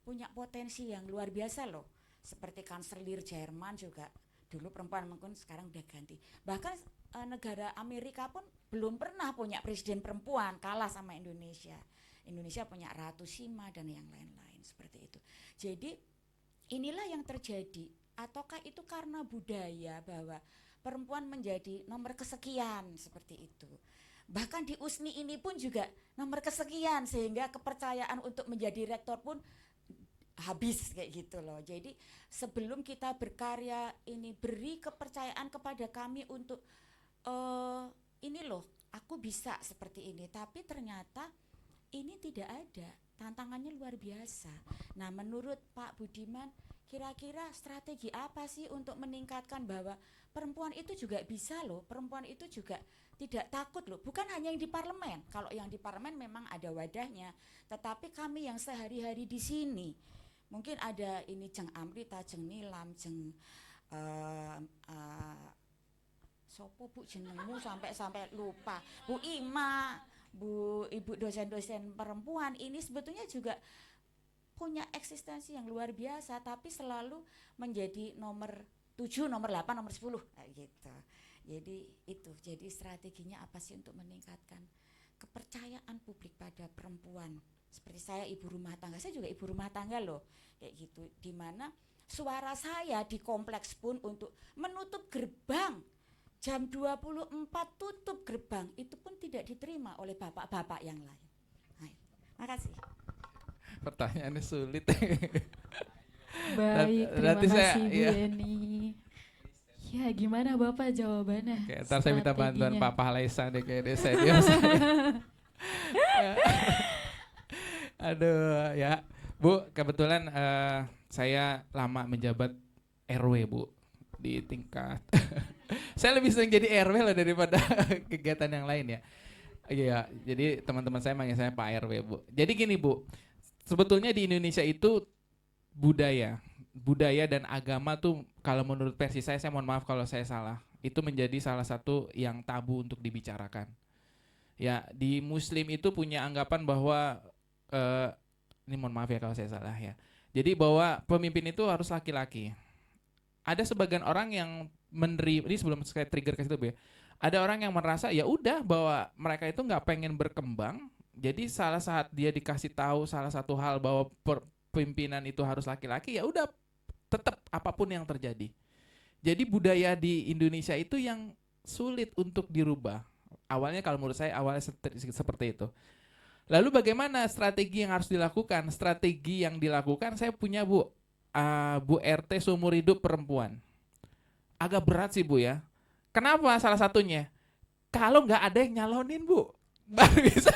punya potensi yang luar biasa loh. Seperti kanselir Jerman juga dulu perempuan, mungkin sekarang udah ganti. Bahkan negara Amerika pun belum pernah punya presiden perempuan, kalah sama Indonesia. Indonesia punya Ratu Sima dan yang lain-lain seperti itu. Jadi inilah yang terjadi. Ataukah itu karena budaya bahwa perempuan menjadi nomor kesekian seperti itu. Bahkan di USNI ini pun juga nomor kesekian, sehingga kepercayaan untuk menjadi rektor pun habis kayak gitu loh. Jadi sebelum kita berkarya ini, beri kepercayaan kepada kami untuk ini loh, aku bisa seperti ini. Tapi ternyata ini tidak ada, tantangannya luar biasa. Nah, menurut Pak Budiman, kira-kira strategi apa sih untuk meningkatkan bahwa perempuan itu juga bisa loh, perempuan itu juga tidak takut loh, bukan hanya yang di parlemen. Kalau yang di parlemen memang ada wadahnya, tetapi kami yang sehari-hari di sini, mungkin ada ini Jeng Amrita, Jeng Nilam, Jeng sopo Bu jenengmu sampai lupa, Bu Ima, Bu Ibu dosen-dosen perempuan ini sebetulnya juga punya eksistensi yang luar biasa, tapi selalu menjadi nomor 7, nomor 8, nomor 10 gitu. Jadi itu, jadi strateginya apa sih untuk meningkatkan kepercayaan publik pada perempuan? Seperti saya ibu rumah tangga, saya juga ibu rumah tangga loh, kayak gitu. Dimana suara saya di kompleks pun untuk menutup gerbang jam 24 tutup gerbang itu pun tidak diterima oleh bapak-bapak yang lain. Nah, makasih. Pertanyaannya sulit. Baik, terima Nanti kasih saya, Bu ya. Yeni. Ya, gimana Bapak jawabannya? Oke, ntar saya minta bantuan Strateginya. Papa Laisa deh kayak desa dia. Aduh ya, Bu, kebetulan saya lama menjabat RW, Bu, di tingkat. Saya lebih sering jadi RW loh daripada kegiatan yang lain ya. Iya, jadi teman-teman saya manggil saya Pak RW, Bu. Jadi gini, Bu, sebetulnya di Indonesia itu budaya dan agama tuh kalau menurut versi saya mohon maaf kalau saya salah, itu menjadi salah satu yang tabu untuk dibicarakan. Ya, di Muslim itu punya anggapan bahwa ini mohon maaf ya kalau saya salah ya. Jadi bahwa pemimpin itu harus laki-laki. Ada sebagian orang yang menerima, ini sebelum saya trigger ke situ Bu ya. Ada orang yang merasa ya udah bahwa mereka itu nggak pengen berkembang. Jadi saat dia dikasih tahu salah satu hal bahwa pimpinan itu harus laki-laki, ya udah tetap apapun yang terjadi. Jadi budaya di Indonesia itu yang sulit untuk dirubah. Awalnya kalau menurut saya awalnya seperti itu. Lalu bagaimana strategi yang harus dilakukan? Strategi yang dilakukan saya punya Bu RT seumur hidup perempuan. Agak berat sih Bu ya. Kenapa salah satunya? Kalau nggak ada yang nyalonin Bu, baru bisa.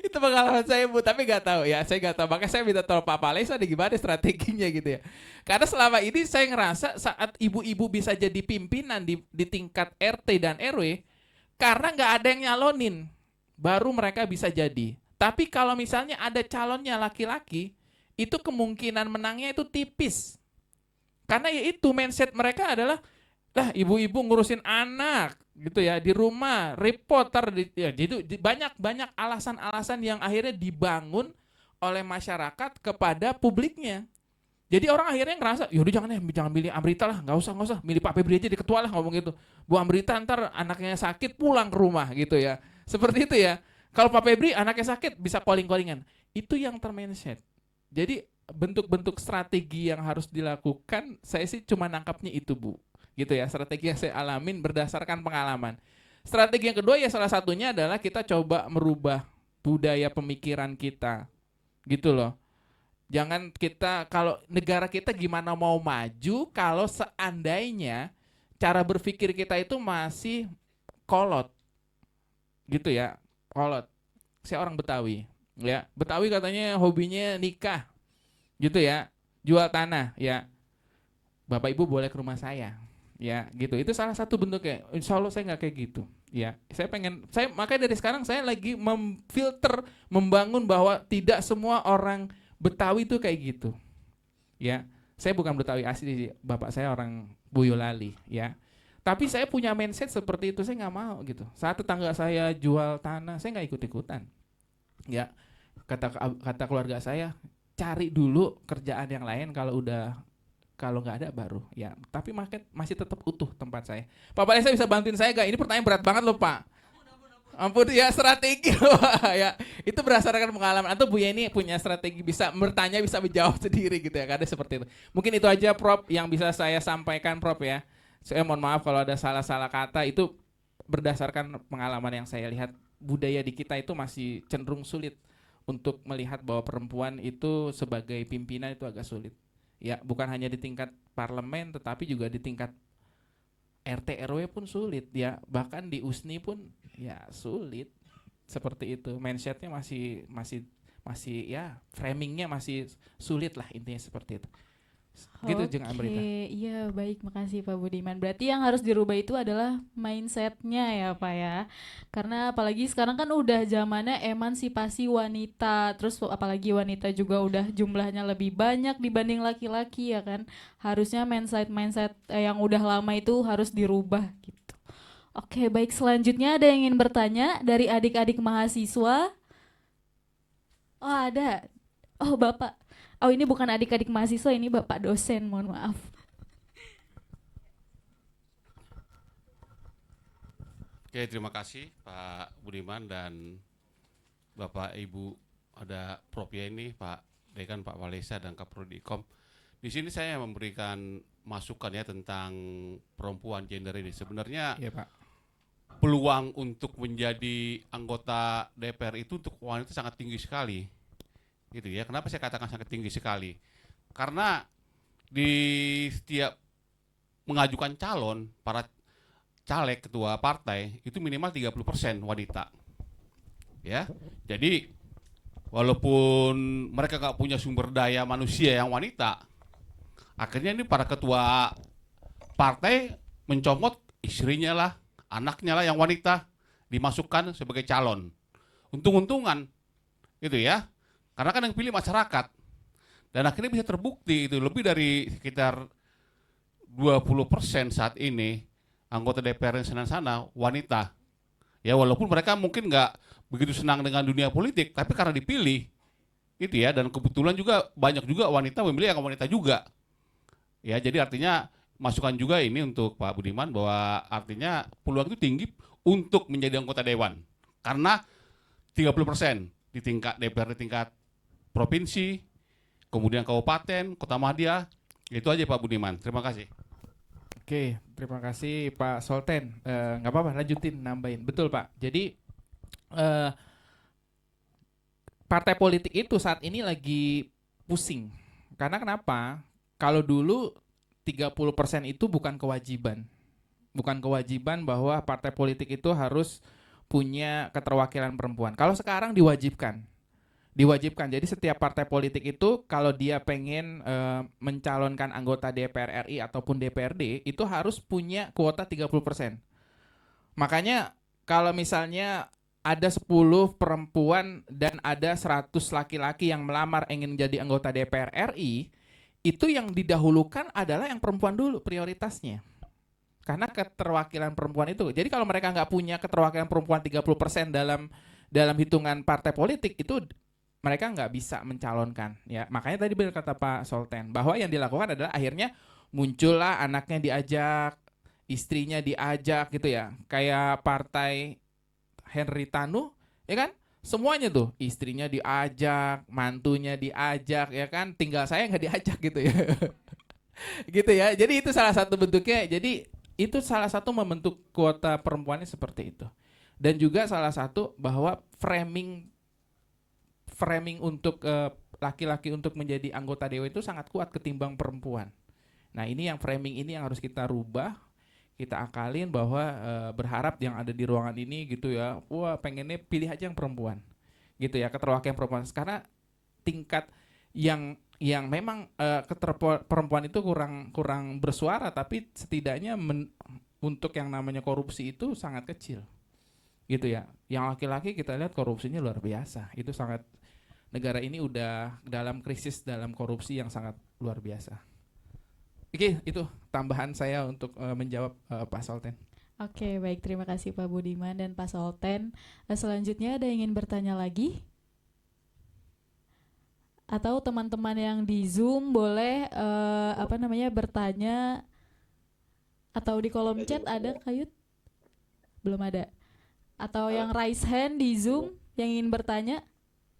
Itu pengalaman saya Bu, tapi nggak tahu ya. Saya nggak tahu. Makanya saya minta tolong Pak Palesa ada gimana strateginya gitu ya. Karena selama ini saya ngerasa saat ibu-ibu bisa jadi pimpinan di tingkat RT dan RW, karena nggak ada yang nyalonin, baru mereka bisa jadi. Tapi kalau misalnya ada calonnya laki-laki, itu kemungkinan menangnya itu tipis. Karena ya itu mindset mereka adalah lah ibu-ibu ngurusin anak gitu ya di rumah, reporter ya gitu, banyak alasan-alasan yang akhirnya dibangun oleh masyarakat kepada publiknya. Jadi orang akhirnya ngerasa, yaudah jangan milih Amrita lah, nggak usah milih Pak Febri aja di ketua lah ngomong gitu. Bu Amrita ntar anaknya sakit pulang ke rumah gitu ya. Seperti itu ya. Kalau Pak Febri anaknya sakit bisa calling-callingan. Itu yang termindset. Jadi bentuk-bentuk strategi yang harus dilakukan, saya sih cuma nangkapnya itu Bu. Gitu ya, strategi yang saya alamin berdasarkan pengalaman. Strategi yang kedua ya salah satunya adalah kita coba merubah budaya pemikiran kita. Gitu loh. Jangan kita, kalau negara kita gimana mau maju kalau seandainya cara berpikir kita itu masih kolot. Gitu ya, kolot. Saya orang Betawi, ya. Betawi katanya hobinya nikah. Gitu ya, jual tanah, ya. Bapak Ibu boleh ke rumah saya. Ya, gitu. Itu salah satu bentuknya. Insya Allah saya nggak kayak gitu. Ya, saya makanya dari sekarang saya lagi memfilter, membangun bahwa tidak semua orang Betawi itu kayak gitu. Ya, saya bukan Betawi asli, bapak saya orang Boyolali, ya. Tapi saya punya mindset seperti itu, saya nggak mau gitu. Saat tetangga saya jual tanah, saya nggak ikut-ikutan. Ya, kata keluarga saya, cari dulu kerjaan yang lain kalau nggak ada baru, ya. Tapi masih tetap utuh tempat saya. Pak Balesa bisa bantuin saya gak? Ini pertanyaan berat banget loh Pak. Ampun ya, strategi ya. Itu berdasarkan pengalaman atau Bu Yeni punya strategi, bisa bertanya bisa menjawab sendiri gitu ya. Kadang seperti itu. Mungkin itu aja Prof yang bisa saya sampaikan Prof ya. Saya mohon maaf kalau ada salah-salah kata, itu berdasarkan pengalaman yang saya lihat budaya di kita itu masih cenderung sulit untuk melihat bahwa perempuan itu sebagai pimpinan itu agak sulit. Ya, bukan hanya di tingkat parlemen tetapi juga di tingkat RT RW pun sulit ya, bahkan di USNI pun ya sulit. Seperti itu, mindsetnya masih ya, framingnya masih sulit lah, intinya seperti itu. Gitu Jeng Amrita. Iya baik, makasih Pak Budiman. Berarti yang harus dirubah itu adalah mindsetnya ya Pak ya. Karena apalagi sekarang kan udah zamannya emansipasi wanita. Terus apalagi wanita juga udah jumlahnya lebih banyak dibanding laki-laki ya kan. Harusnya mindset yang udah lama itu harus dirubah gitu. Oke baik, selanjutnya ada yang ingin bertanya dari adik-adik mahasiswa? Oh ada. Oh Bapak. Oh ini bukan adik-adik mahasiswa, ini Bapak dosen, mohon maaf. Oke, terima kasih Pak Budiman dan Bapak Ibu, ada Prof Yeni, Pak Dekan, Pak Walesa dan Kaprodikom. Di sini saya memberikan masukan ya tentang perempuan gender ini. Sebenarnya Iya Pak. peluang untuk menjadi anggota DPR itu untuk wanita sangat tinggi sekali. Gitu ya. Kenapa saya katakan sangat tinggi sekali? Karena di setiap mengajukan calon, para caleg ketua partai itu minimal 30% wanita. Ya. Jadi walaupun mereka nggak punya sumber daya manusia yang wanita, akhirnya ini para ketua partai mencomot istrinya lah, anaknya lah yang wanita dimasukkan sebagai calon. Untung-untungan gitu ya. Karena kan yang pilih masyarakat. Dan akhirnya bisa terbukti itu lebih dari sekitar 20% saat ini anggota DPR yang sana wanita. Ya walaupun mereka mungkin nggak begitu senang dengan dunia politik, tapi karena dipilih gitu ya, dan kebetulan juga banyak juga wanita memilih yang wanita juga. Ya jadi artinya masukan juga ini untuk Pak Budiman bahwa artinya peluang itu tinggi untuk menjadi anggota dewan. Karena 30% di tingkat DPR, di tingkat provinsi, kemudian kabupaten, kota madya. Itu aja Pak Budiman. Terima kasih. Oke, terima kasih Pak Solten. Nggak apa-apa, lanjutin, nambahin. Betul Pak. Jadi partai politik itu saat ini lagi pusing. Karena kenapa? Kalau dulu 30% itu bukan kewajiban. Bukan kewajiban bahwa partai politik itu harus punya keterwakilan perempuan. Kalau sekarang diwajibkan. Jadi setiap partai politik itu kalau dia pengen mencalonkan anggota DPR RI ataupun DPRD itu harus punya kuota 30%. Makanya kalau misalnya ada 10 perempuan dan ada 100 laki-laki yang melamar ingin jadi anggota DPR RI, itu yang didahulukan adalah yang perempuan dulu prioritasnya. Karena keterwakilan perempuan itu. Jadi kalau mereka nggak punya keterwakilan perempuan 30% dalam hitungan partai politik, itu mereka nggak bisa mencalonkan. Ya, makanya tadi benar kata Pak Solten bahwa yang dilakukan adalah akhirnya muncullah anaknya diajak, istrinya diajak gitu ya. Kayak partai Henry Tanu, ya kan? Semuanya tuh, istrinya diajak, mantunya diajak, ya kan? Tinggal saya nggak diajak gitu ya. Gitu ya. Jadi itu salah satu bentuknya. Jadi Itu salah satu membentuk kuota perempuannya seperti itu. Dan juga salah satu bahwa framing untuk laki-laki untuk menjadi anggota dewan itu sangat kuat ketimbang perempuan. Nah, ini yang framing ini yang harus kita rubah, kita akalin bahwa berharap yang ada di ruangan ini gitu ya, wah pengennya pilih aja yang perempuan. Gitu ya, keterwakilan perempuan. Karena tingkat yang memang perempuan itu kurang bersuara, tapi setidaknya untuk yang namanya korupsi itu sangat kecil. Gitu ya. Yang laki-laki kita lihat korupsinya luar biasa. Itu sangat, negara ini udah dalam krisis dalam korupsi yang sangat luar biasa. Oke, itu tambahan saya untuk menjawab Pak Solten. Oke, baik, terima kasih Pak Budiman dan Pak Solten. Selanjutnya ada yang ingin bertanya lagi? Atau teman-teman yang di Zoom boleh bertanya, atau di kolom chat ada, Kayut? Belum ada. Atau yang raise hand di Zoom yang ingin bertanya?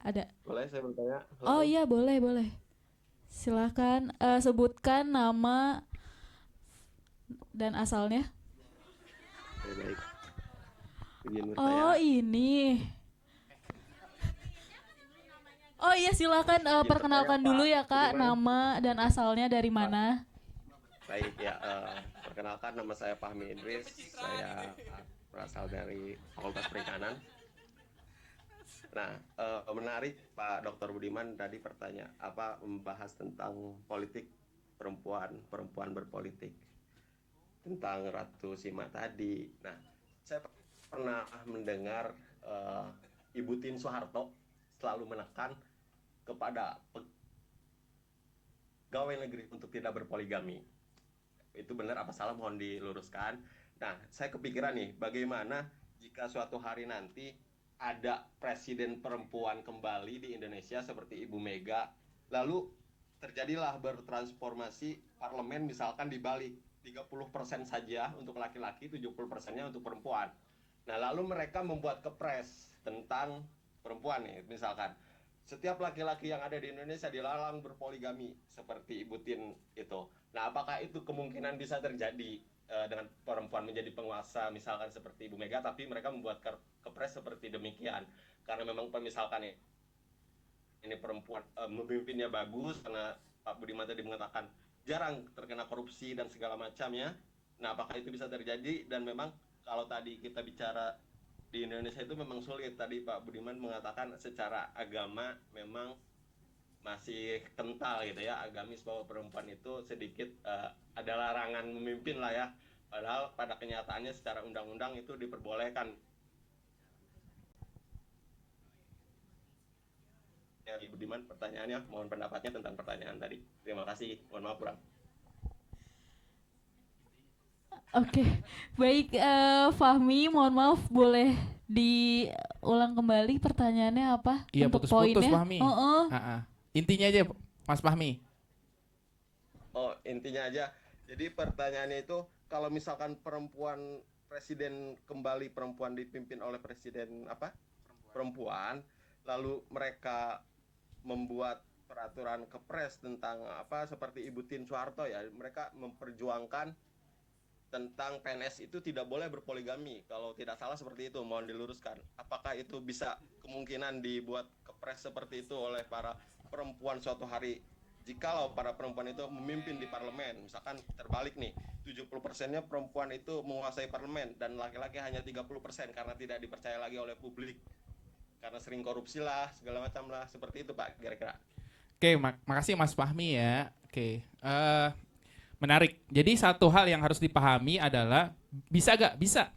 Ada. Boleh saya bertanya? Oh iya, boleh. Silakan sebutkan nama dan asalnya. Oke, baik. Izin bertanya. Oh, ini. Oh iya, silakan perkenalkan bertanya, dulu Pak ya Kak, Budiman. nama dan asalnya dari mana? Baik ya, perkenalkan nama saya Fahmi Idris. Saya berasal dari Fakultas Perikanan. Nah, menarik Pak Dr. Budiman tadi membahas tentang politik perempuan berpolitik, tentang Ratu Sima tadi. Nah, saya pernah mendengar Ibu Tien Soeharto selalu menekan kepada pegawai negeri untuk tidak berpoligami. Itu benar apa salah, mohon diluruskan. Nah, saya kepikiran nih, bagaimana jika suatu hari nanti ada presiden perempuan kembali di Indonesia seperti Ibu Mega, lalu terjadilah bertransformasi parlemen misalkan dibalik 30% saja untuk laki-laki, 70%-nya untuk perempuan. Nah, lalu mereka membuat kepres tentang perempuan nih, misalkan setiap laki-laki yang ada di Indonesia dilarang berpoligami seperti Ibu Tien itu. Nah, apakah itu kemungkinan bisa terjadi dengan perempuan menjadi penguasa misalkan seperti Ibu Mega, tapi mereka membuat kepres seperti demikian karena memang misalkan ini perempuan memimpinnya bagus, karena Pak Budiman tadi mengatakan jarang terkena korupsi dan segala macamnya. Nah, apakah itu bisa terjadi? Dan memang kalau tadi kita bicara di Indonesia itu memang sulit, tadi Pak Budiman mengatakan secara agama memang masih kental gitu ya, agamis, bahwa perempuan itu sedikit ada larangan memimpin lah ya, padahal pada kenyataannya secara undang-undang itu diperbolehkan. Ya, Ibu Budiman, pertanyaannya, mohon pendapatnya tentang pertanyaan tadi. Terima kasih, mohon maaf kurang. Oke, baik Fahmi, mohon maaf boleh diulang kembali pertanyaannya apa? Iya, untuk putus-putus poinnya? Fahmi. Intinya aja Mas Fahmi. Oh, intinya aja. Jadi pertanyaannya itu, kalau misalkan presiden kembali, perempuan dipimpin oleh presiden perempuan, lalu mereka membuat peraturan kepres tentang seperti Ibu Tien Soeharto ya, mereka memperjuangkan tentang PNS itu tidak boleh berpoligami, kalau tidak salah seperti itu, mohon diluruskan. Apakah itu bisa kemungkinan dibuat kepres seperti itu oleh para perempuan suatu hari, jikalau para perempuan itu memimpin di parlemen, misalkan terbalik nih, 70%-nya perempuan itu menguasai parlemen dan laki-laki hanya 30% karena tidak dipercaya lagi oleh publik, karena sering korupsi lah, segala macam lah, seperti itu Pak kira-kira. Oke, makasih Mas Fahmi ya. Oke, menarik. Jadi satu hal yang harus dipahami adalah bisa gak? Bisa.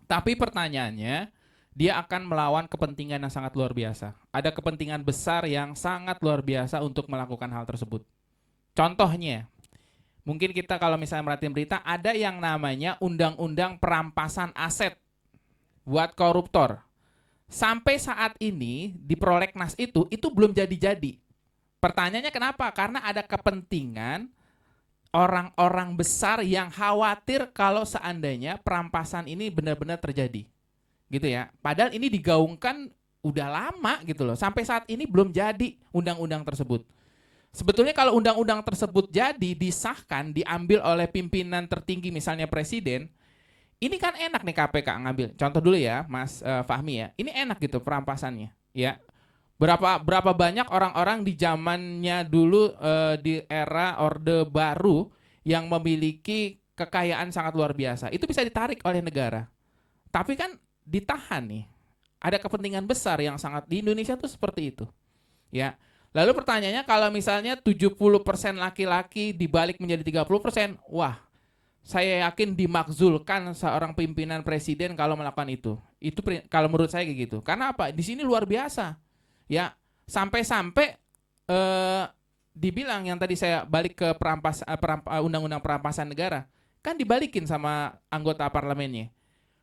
Tapi pertanyaannya, dia akan melawan kepentingan yang sangat luar biasa. Ada kepentingan besar yang sangat luar biasa untuk melakukan hal tersebut. Contohnya, mungkin kita kalau misalnya merhatiin berita, ada yang namanya undang-undang perampasan aset buat koruptor. Sampai saat ini di prolegnas itu belum jadi-jadi. Pertanyaannya kenapa? Karena ada kepentingan orang-orang besar yang khawatir kalau seandainya perampasan ini benar-benar terjadi. Gitu ya. Padahal ini digaungkan udah lama gitu loh. Sampai saat ini belum jadi undang-undang tersebut. Sebetulnya kalau undang-undang tersebut jadi disahkan, diambil oleh pimpinan tertinggi misalnya presiden, ini kan enak nih KPK ngambil. Contoh dulu ya, Mas Fahmi ya. Ini enak gitu perampasannya, ya. Berapa banyak orang-orang di zamannya dulu di era Orde Baru yang memiliki kekayaan sangat luar biasa. Itu bisa ditarik oleh negara. Tapi kan ditahan nih. Ada kepentingan besar yang sangat di Indonesia tuh seperti itu. Ya. Lalu pertanyaannya kalau misalnya 70% laki-laki dibalik menjadi 30%, wah, saya yakin dimakzulkan seorang pimpinan presiden kalau melakukan itu. Itu kalau menurut saya kayak gitu. Karena apa? Di sini luar biasa. Ya, sampai-sampai dibilang yang tadi saya balik ke undang-undang perampasan negara, kan dibalikin sama anggota parlemennya.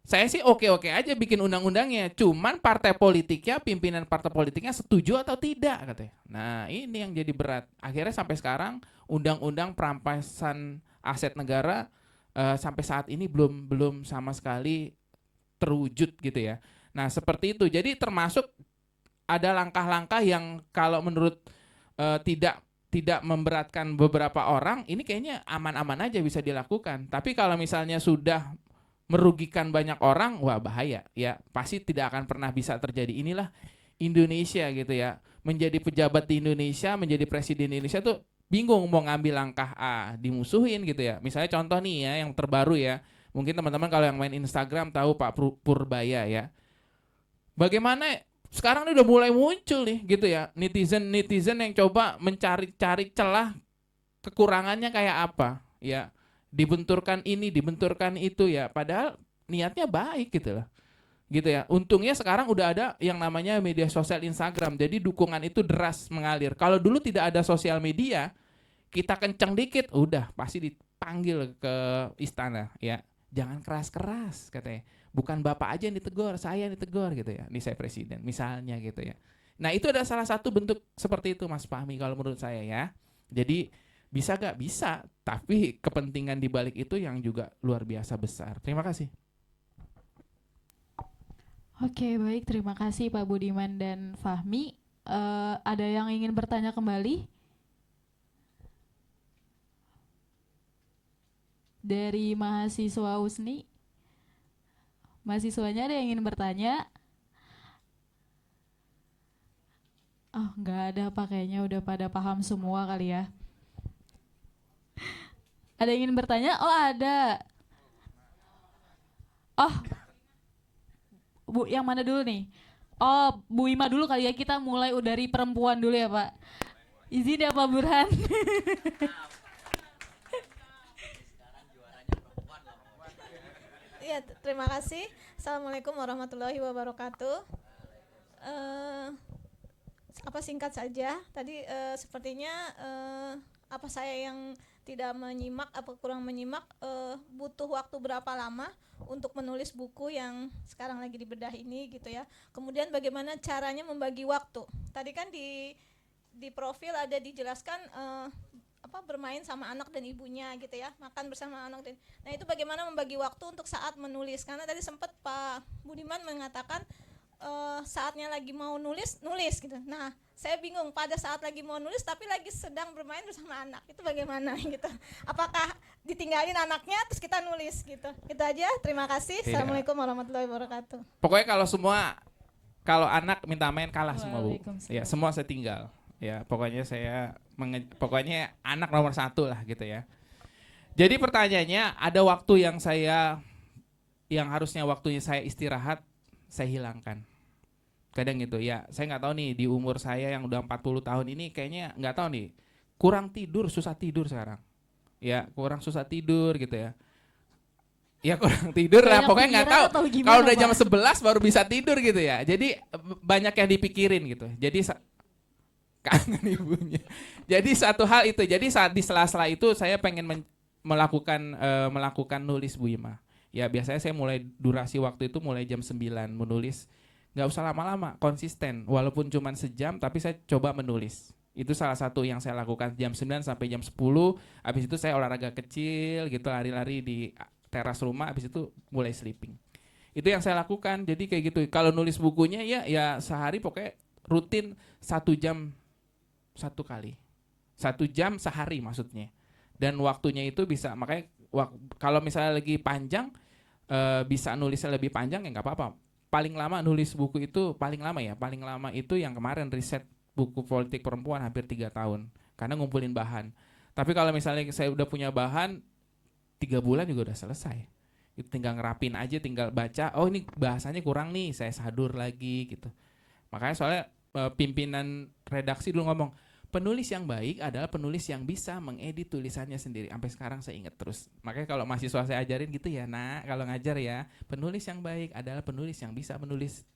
Saya sih oke-oke aja bikin undang-undangnya, cuman partai politiknya, pimpinan partai politiknya setuju atau tidak katanya. Nah, ini yang jadi berat. Akhirnya sampai sekarang undang-undang perampasan aset negara sampai saat ini belum sama sekali terwujud gitu ya. Nah, seperti itu. Jadi termasuk ada langkah-langkah yang kalau menurut tidak memberatkan beberapa orang, ini kayaknya aman-aman aja bisa dilakukan. Tapi kalau misalnya sudah merugikan banyak orang, wah bahaya ya, pasti tidak akan pernah bisa terjadi. Inilah Indonesia gitu ya, menjadi pejabat di Indonesia, menjadi presiden di Indonesia tuh bingung mau ngambil langkah A, dimusuhin gitu ya. Misalnya contoh nih ya, yang terbaru ya, mungkin teman-teman kalau yang main Instagram tahu Pak Purbaya ya, bagaimana sekarang ini udah mulai muncul nih gitu ya, netizen yang coba mencari-cari celah kekurangannya kayak apa ya, dibenturkan ini, dibenturkan itu ya, padahal niatnya baik gitu lah. Gitu ya. Untungnya sekarang udah ada yang namanya media sosial Instagram. Jadi dukungan itu deras mengalir. Kalau dulu tidak ada sosial media, kita kenceng dikit udah pasti dipanggil ke istana ya. Jangan keras-keras katanya. Bukan bapak aja yang ditegur, saya yang ditegur gitu ya. Ini saya presiden misalnya gitu ya. Nah, itu ada salah satu bentuk seperti itu Mas Fahmi kalau menurut saya ya. Jadi bisa gak? Bisa, tapi kepentingan di balik itu yang juga luar biasa besar. Terima kasih. Oke, baik. Terima kasih Pak Budiman dan Fahmi. Ada yang ingin bertanya kembali? Dari mahasiswa USNI? Mahasiswanya ada yang ingin bertanya? Oh, nggak ada Pak, kayaknya udah pada paham semua kali ya. Ada yang ingin bertanya? Oh, ada. Oh, Bu, yang mana dulu nih? Oh, Bu Ima dulu kali ya, kita mulai dari perempuan dulu ya Pak. Izin ya Pak Burhan. Iya, terima kasih. Assalamualaikum warahmatullahi wabarakatuh. Singkat saja. Tadi sepertinya apa saya yang tidak menyimak, apa kurang menyimak, butuh waktu berapa lama untuk menulis buku yang sekarang lagi dibedah ini gitu ya. Kemudian bagaimana caranya membagi waktu. Tadi kan di profil ada dijelaskan bermain sama anak dan ibunya gitu ya, makan bersama anak dan. Nah, itu bagaimana membagi waktu untuk saat menulis, karena tadi sempat Pak Budiman mengatakan saatnya lagi mau nulis gitu. Nah, saya bingung pada saat lagi mau nulis tapi lagi sedang bermain bersama anak, itu bagaimana gitu. Apakah ditinggalin anaknya terus kita nulis gitu. Itu aja, terima kasih. Assalamualaikum warahmatullahi wabarakatuh. Pokoknya kalau anak minta main kalah semua Bu. Ya, semua saya tinggal. Ya, pokoknya pokoknya anak nomor 1 lah gitu ya. Jadi pertanyaannya, ada waktu yang harusnya waktunya saya istirahat, saya hilangkan. Kadang gitu ya, saya nggak tahu nih di umur saya yang udah 40 tahun ini kayaknya nggak tahu nih, kurang tidur, susah tidur sekarang. Ya, kurang susah tidur gitu ya. Ya kurang tidur lah, pokoknya nggak tahu. Kalau udah jam 11 baru bisa tidur gitu ya. Jadi banyak yang dipikirin gitu. Jadi kangen ibunya. Jadi satu hal itu. Jadi saat di sela-sela itu saya pengen melakukan nulis Bu Ima. Ya biasanya saya mulai durasi waktu itu mulai jam 9 menulis. Nggak usah lama-lama, konsisten. Walaupun cuma sejam, tapi saya coba menulis. Itu salah satu yang saya lakukan jam 9 sampai jam 10. Habis itu saya olahraga kecil gitu, lari-lari di teras rumah. Habis itu mulai sleeping. Itu yang saya lakukan. Jadi kayak gitu. Kalau nulis bukunya ya sehari pokoknya rutin 1 jam 1 kali. 1 jam sehari maksudnya. Dan waktunya itu bisa, makanya kalau misalnya lagi panjang, bisa nulisnya lebih panjang ya nggak apa-apa. Paling lama nulis buku itu, paling lama itu yang kemarin riset buku politik perempuan hampir 3 tahun. Karena ngumpulin bahan. Tapi kalau misalnya saya udah punya bahan, 3 bulan juga udah selesai. Itu tinggal ngerapin aja, tinggal baca, oh ini bahasanya kurang nih, saya sadur lagi gitu. Makanya soalnya pimpinan redaksi dulu ngomong, penulis yang baik adalah penulis yang bisa mengedit tulisannya sendiri. Sampai sekarang saya ingat terus. Makanya kalau mahasiswa saya ajarin gitu ya, nak, kalau ngajar ya, penulis yang baik adalah penulis yang bisa menulis,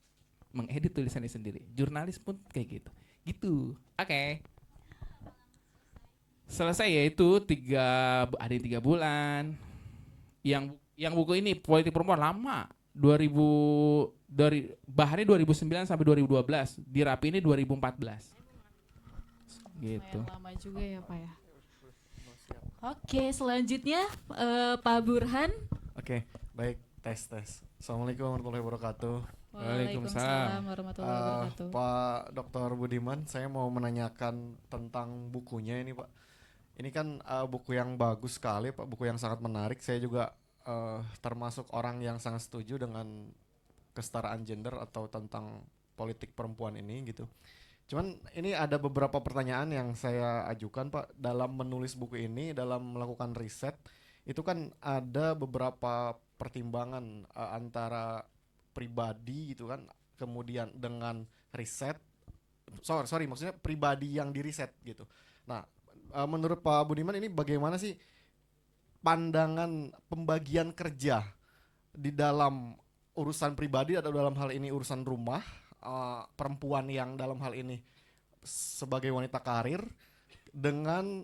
mengedit tulisannya sendiri. Jurnalis pun kayak gitu. Gitu. Oke. Selesai ya itu ada yang 3 bulan. Yang buku ini politik perempuan lama. Dari bahannya 2009 sampai 2012, dirapi ini 2014. Gitu. Lumayan lama juga ya Pak ya. Oke, selanjutnya Pak Burhan. Oke, baik, tes. Assalamualaikum warahmatullahi wabarakatuh. Waalaikumsalam warahmatullahi wabarakatuh. Pak Dr. Budiman, saya mau menanyakan tentang bukunya ini Pak. Ini kan buku yang bagus sekali Pak, buku yang sangat menarik. Saya juga termasuk orang yang sangat setuju dengan kesetaraan gender atau tentang politik perempuan ini gitu. Cuman ini ada beberapa pertanyaan yang saya ajukan Pak dalam menulis buku ini, dalam melakukan riset. Itu kan ada beberapa pertimbangan antara pribadi gitu kan, kemudian dengan riset. Sorry, maksudnya pribadi yang diriset gitu. Nah, menurut Pak Budiman ini bagaimana sih pandangan pembagian kerja di dalam urusan pribadi atau dalam hal ini urusan rumah, perempuan yang dalam hal ini sebagai wanita karir dengan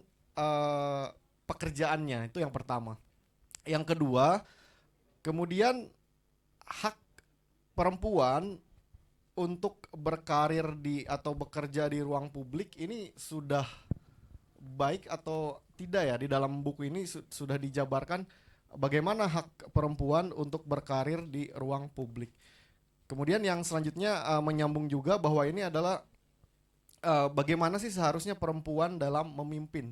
pekerjaannya, itu yang pertama. Yang kedua, kemudian hak perempuan untuk berkarir atau bekerja di ruang publik ini sudah baik atau tidak ya? Di dalam buku ini sudah dijabarkan bagaimana hak perempuan untuk berkarir di ruang publik. Kemudian yang selanjutnya menyambung juga bahwa ini adalah bagaimana sih seharusnya perempuan dalam memimpin.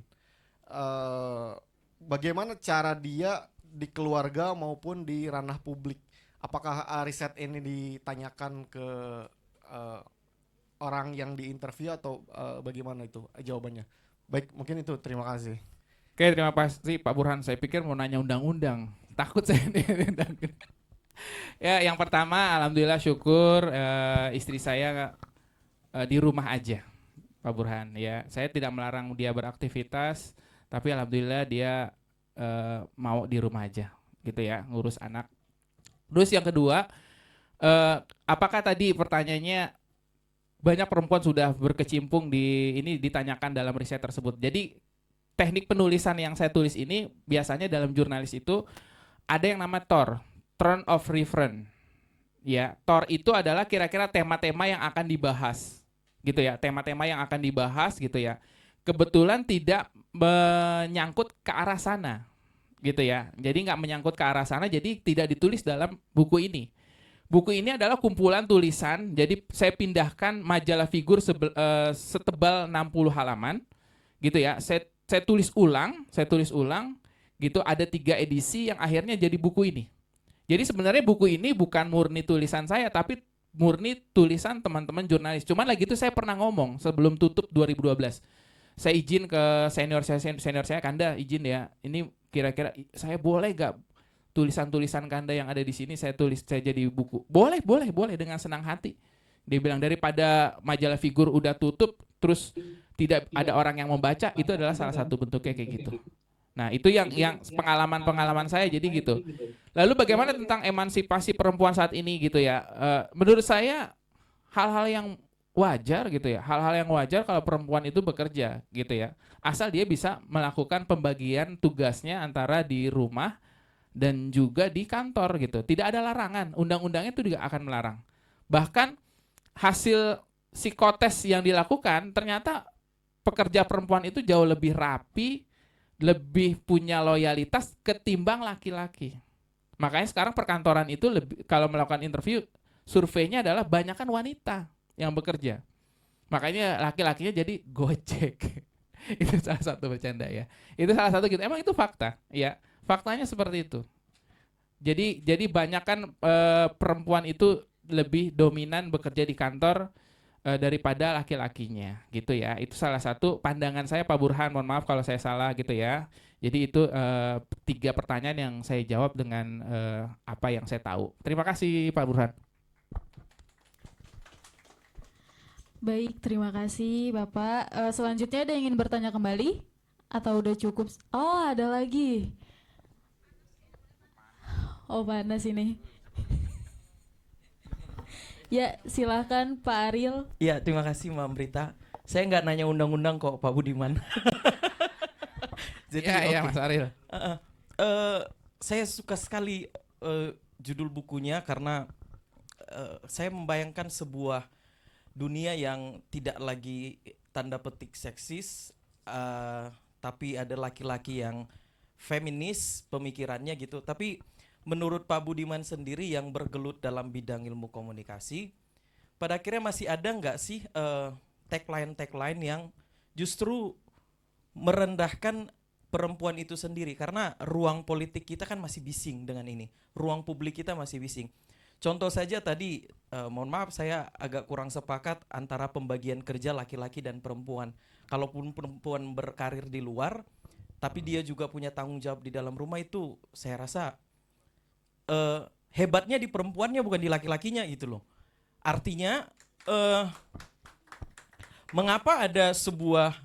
Bagaimana cara dia di keluarga maupun di ranah publik. Apakah riset ini ditanyakan ke orang yang diinterview atau bagaimana itu jawabannya? Baik, mungkin itu. Terima kasih. Oke, terima kasih Pak Burhan. Saya pikir mau nanya undang-undang. Takut saya nih. Ya, yang pertama alhamdulillah syukur istri saya di rumah aja, Pak Burhan. Ya, saya tidak melarang dia beraktivitas, tapi alhamdulillah dia mau di rumah aja, gitu ya, ngurus anak. Terus yang kedua, apakah tadi pertanyaannya banyak perempuan sudah berkecimpung ini ditanyakan dalam riset tersebut. Jadi teknik penulisan yang saya tulis ini biasanya dalam jurnalis itu ada yang nama TOR, Turn of Reference. Ya, TOR itu adalah kira-kira tema-tema yang akan dibahas, gitu ya, tema-tema yang akan dibahas, gitu ya. Kebetulan tidak menyangkut ke arah sana, gitu ya. Jadi nggak menyangkut ke arah sana, jadi tidak ditulis dalam buku ini. Buku ini adalah kumpulan tulisan, jadi saya pindahkan majalah figur setebal 60 halaman, gitu ya. Saya tulis ulang, gitu. Ada 3 edisi yang akhirnya jadi buku ini. Jadi sebenarnya buku ini bukan murni tulisan saya, tapi murni tulisan teman-teman jurnalis. Cuman lagi itu saya pernah ngomong sebelum tutup 2012. Saya izin ke senior saya, Kanda izin ya, ini kira-kira saya boleh gak tulisan-tulisan Kanda yang ada di sini saya tulis, saya jadi buku. Boleh dengan senang hati. Dia bilang daripada majalah figur udah tutup terus tidak ada orang yang membaca, itu adalah salah satu bentuknya kayak gitu. Nah, itu yang pengalaman saya jadi gitu. Lalu bagaimana tentang emansipasi perempuan saat ini gitu ya? Menurut saya hal-hal yang wajar gitu ya. Hal-hal yang wajar kalau perempuan itu bekerja gitu ya. Asal dia bisa melakukan pembagian tugasnya antara di rumah dan juga di kantor gitu. Tidak ada larangan. Undang-undangnya itu juga akan melarang. Bahkan hasil psikotes yang dilakukan ternyata pekerja perempuan itu jauh lebih rapi, lebih punya loyalitas ketimbang laki-laki. Makanya sekarang perkantoran itu kalau melakukan interview, surveinya adalah banyakkan wanita yang bekerja. Makanya laki-lakinya jadi Gojek. Itu salah satu bercanda ya. Itu salah satu gitu. Emang itu fakta, ya. Faktanya seperti itu. Jadi banyak kan perempuan itu lebih dominan bekerja di kantor daripada laki-lakinya gitu ya. Itu salah satu pandangan saya Pak Burhan. Mohon maaf kalau saya salah gitu ya. Jadi itu 3 pertanyaan yang saya jawab dengan apa yang saya tahu. Terima kasih Pak Burhan. Baik, terima kasih Bapak. Selanjutnya ada yang ingin bertanya kembali? Atau udah cukup? Oh, ada lagi. Oh, panas ini. Ya, silakan Pak Ariel. Ya, terima kasih Mbak Brita. Saya nggak nanya undang-undang kok Pak Budiman. Jadi, Iya, oke. Mas Ariel. Saya suka sekali judul bukunya karena saya membayangkan sebuah dunia yang tidak lagi tanda petik seksis, tapi ada laki-laki yang feminis pemikirannya gitu. Tapi menurut Pak Budiman sendiri yang bergelut dalam bidang ilmu komunikasi, pada akhirnya masih ada nggak sih tagline-tagline yang justru merendahkan perempuan itu sendiri? Karena ruang politik kita kan masih bising dengan ini, ruang publik kita masih bising. Contoh saja tadi, mohon maaf saya agak kurang sepakat antara pembagian kerja laki-laki dan perempuan. Kalaupun perempuan berkarir di luar, tapi dia juga punya tanggung jawab di dalam rumah, itu saya rasa hebatnya di perempuannya bukan di laki-lakinya gitu loh. Artinya mengapa ada sebuah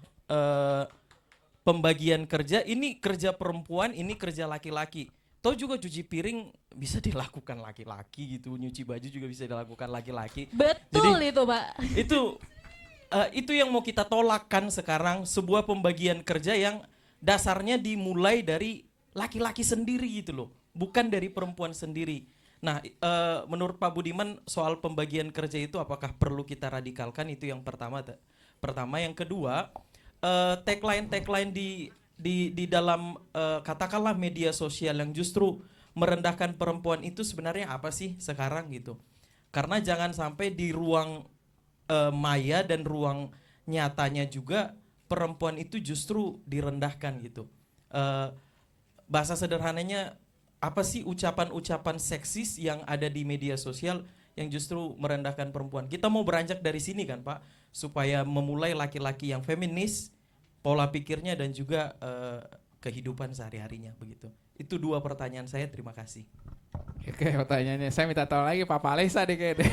pembagian kerja, ini kerja perempuan, ini kerja laki-laki. Toh juga cuci piring bisa dilakukan laki-laki gitu, nyuci baju juga bisa dilakukan laki-laki. Betul Jadi, itu Pak. Itu yang mau kita tolakkan sekarang, sebuah pembagian kerja yang dasarnya dimulai dari laki-laki sendiri gitu loh, bukan dari perempuan sendiri. Nah, menurut Pak Budiman soal pembagian kerja itu apakah perlu kita radikalkan? Itu yang pertama. Yang kedua, tagline di dalam katakanlah media sosial yang justru merendahkan perempuan itu sebenarnya apa sih sekarang gitu? Karena jangan sampai di ruang maya dan ruang nyatanya juga perempuan itu justru direndahkan gitu. Bahasa sederhananya, apa sih ucapan-ucapan seksis yang ada di media sosial yang justru merendahkan perempuan? Kita mau beranjak dari sini kan Pak, supaya memulai laki-laki yang feminis, pola pikirnya dan juga kehidupan sehari-harinya begitu. Itu 2 pertanyaan saya, terima kasih. Oke, pertanyaannya saya minta tahu lagi Pak Palesa deh kayaknya.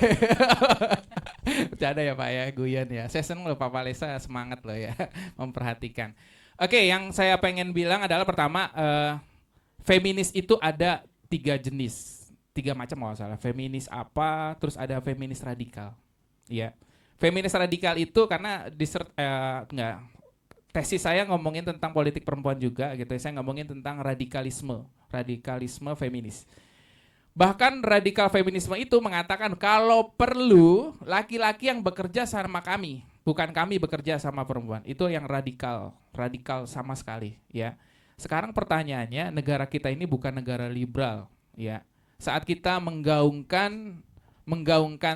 Bercanda ya Pak ya, guyon ya. Saya seneng loh Pak Palesa, semangat loh ya memperhatikan. Oke, yang saya pengen bilang adalah pertama, feminis itu ada 3 jenis, 3 macam kalau salah. Feminis apa, terus ada feminis radikal. Ya, feminis radikal itu karena tesis saya ngomongin tentang politik perempuan juga gitu. Saya ngomongin tentang radikalisme feminis. Bahkan radikal feminisme itu mengatakan kalau perlu laki-laki yang bekerja sama kami, bukan kami bekerja sama perempuan. Itu yang radikal sama sekali ya. Sekarang pertanyaannya, negara kita ini bukan negara liberal ya. Saat kita menggaungkan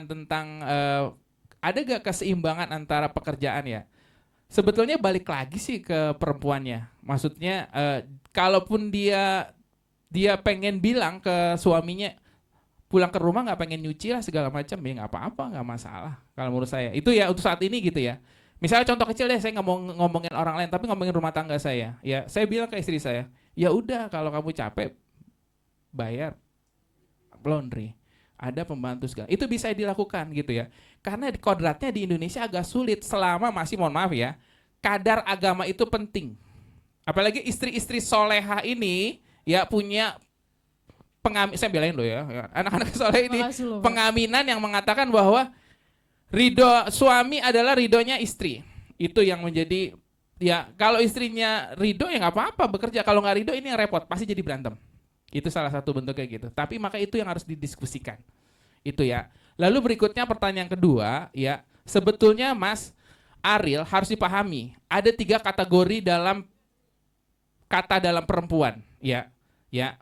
tentang ada gak keseimbangan antara pekerjaan ya? Sebetulnya balik lagi sih ke perempuannya. Maksudnya kalaupun dia pengen bilang ke suaminya pulang ke rumah nggak pengen nyuci lah segala macam, ya nggak apa-apa, nggak masalah. Kalau menurut saya itu ya untuk saat ini gitu ya. Misalnya contoh kecil deh, saya ngomongin orang lain, tapi ngomongin rumah tangga saya. Ya saya bilang ke istri saya, ya udah kalau kamu capek bayar laundry, ada pembantu segala. Itu bisa dilakukan gitu ya. Karena kodratnya di Indonesia agak sulit selama masih, mohon maaf ya, kadar agama itu penting. Apalagi istri-istri soleha ini ya punya pengamin, saya bilangin loh ya, anak-anak soleh ini pengaminan yang mengatakan bahwa ridho suami adalah ridhonya istri. Itu yang menjadi, ya kalau istrinya ridho ya nggak apa-apa bekerja, kalau nggak ridho ini yang repot, pasti jadi berantem. Itu salah satu bentuknya gitu. Tapi maka itu yang harus didiskusikan. Itu ya. Lalu berikutnya pertanyaan kedua ya, sebetulnya Mas Ariel harus dipahami ada 3 kategori dalam kata dalam perempuan ya. Ya.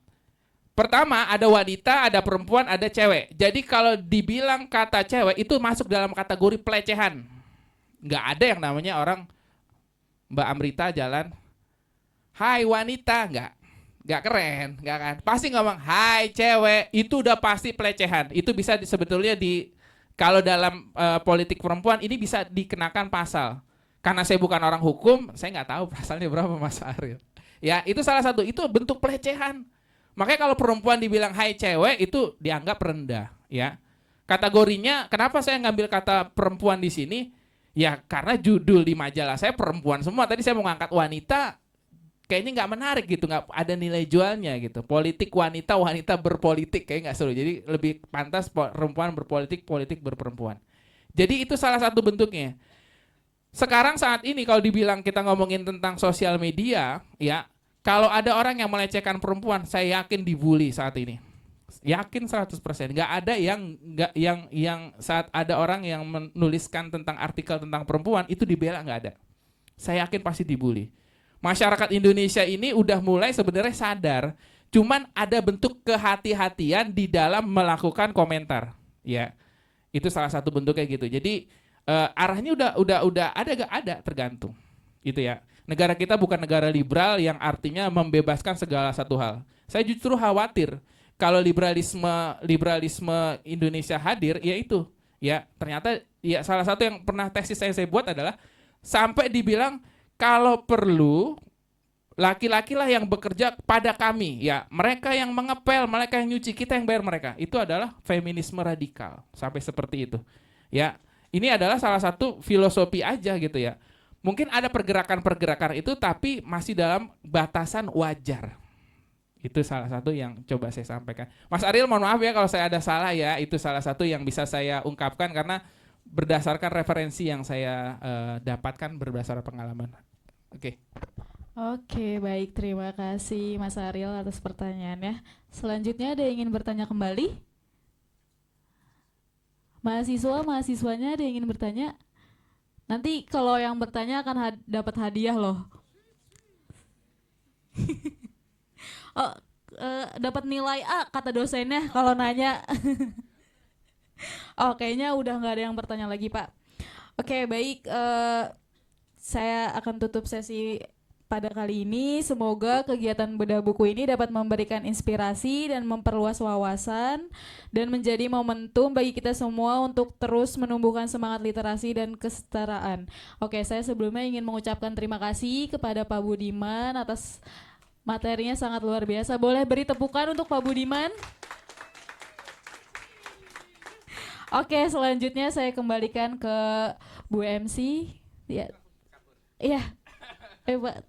Pertama ada wanita, ada perempuan, ada cewek. Jadi kalau dibilang kata cewek itu masuk dalam kategori pelecehan. Nggak ada yang namanya orang Mbak Amrita jalan, hai wanita, nggak keren, nggak kan? Pasti ngomong, hai cewek, itu udah pasti pelecehan. Itu bisa sebetulnya kalau dalam politik perempuan ini bisa dikenakan pasal. Karena saya bukan orang hukum, saya nggak tahu pasalnya berapa Mas Ariel. Ya itu salah satu, itu bentuk pelecehan. Makanya kalau perempuan dibilang hai cewek itu dianggap rendah, ya. Kategorinya, kenapa saya ngambil kata perempuan di sini? Ya karena judul di majalah saya perempuan semua. Tadi saya mau ngangkat wanita, kayaknya nggak menarik gitu, nggak ada nilai jualnya gitu. Politik wanita, wanita berpolitik kayak nggak seru. Jadi lebih pantas perempuan berpolitik, politik berperempuan. Jadi itu salah satu bentuknya. Sekarang saat ini kalau dibilang kita ngomongin tentang sosial media, ya kalau ada orang yang melecehkan perempuan, saya yakin dibully saat ini. Yakin 100%. Nggak ada yang saat ada orang yang menuliskan tentang artikel tentang perempuan itu dibela, nggak ada. Saya yakin pasti dibully. Masyarakat Indonesia ini udah mulai sebenarnya sadar, cuman ada bentuk kehati-hatian di dalam melakukan komentar. Ya, itu salah satu bentuknya gitu. Jadi arahnya udah ada gak ada tergantung. Gitu ya. Negara kita bukan negara liberal yang artinya membebaskan segala satu hal. Saya justru khawatir kalau liberalisme Indonesia hadir, ya itu. Ya, ternyata ya salah satu yang pernah tesis saya buat adalah sampai dibilang kalau perlu laki-laki lah yang bekerja pada kami, ya mereka yang mengepel, mereka yang nyuci, kita yang bayar mereka. Itu adalah feminisme radikal, sampai seperti itu. Ya, ini adalah salah satu filosofi aja gitu ya. Mungkin ada pergerakan-pergerakan itu, tapi masih dalam batasan wajar. Itu salah satu yang coba saya sampaikan. Mas Ariel, mohon maaf ya kalau saya ada salah ya. Itu salah satu yang bisa saya ungkapkan karena berdasarkan referensi yang saya dapatkan berdasarkan pengalaman. Oke. Oke, baik. Terima kasih Mas Ariel atas pertanyaannya. Selanjutnya ada yang ingin bertanya kembali? Mahasiswanya ada yang ingin bertanya? Nanti kalau yang bertanya akan dapat hadiah loh. Dapat nilai A kata dosennya kalau nanya. Oh, kayaknya udah nggak ada yang bertanya lagi, Pak. Oke, baik. Saya akan tutup sesi pada kali ini. Semoga kegiatan bedah buku ini dapat memberikan inspirasi dan memperluas wawasan dan menjadi momentum bagi kita semua untuk terus menumbuhkan semangat literasi dan kesetaraan. Oke, saya sebelumnya ingin mengucapkan terima kasih kepada Pak Budiman atas materinya sangat luar biasa. Boleh beri tepukan untuk Pak Budiman? Oke, selanjutnya saya kembalikan ke Bu MC. Ya. Iya. Pak.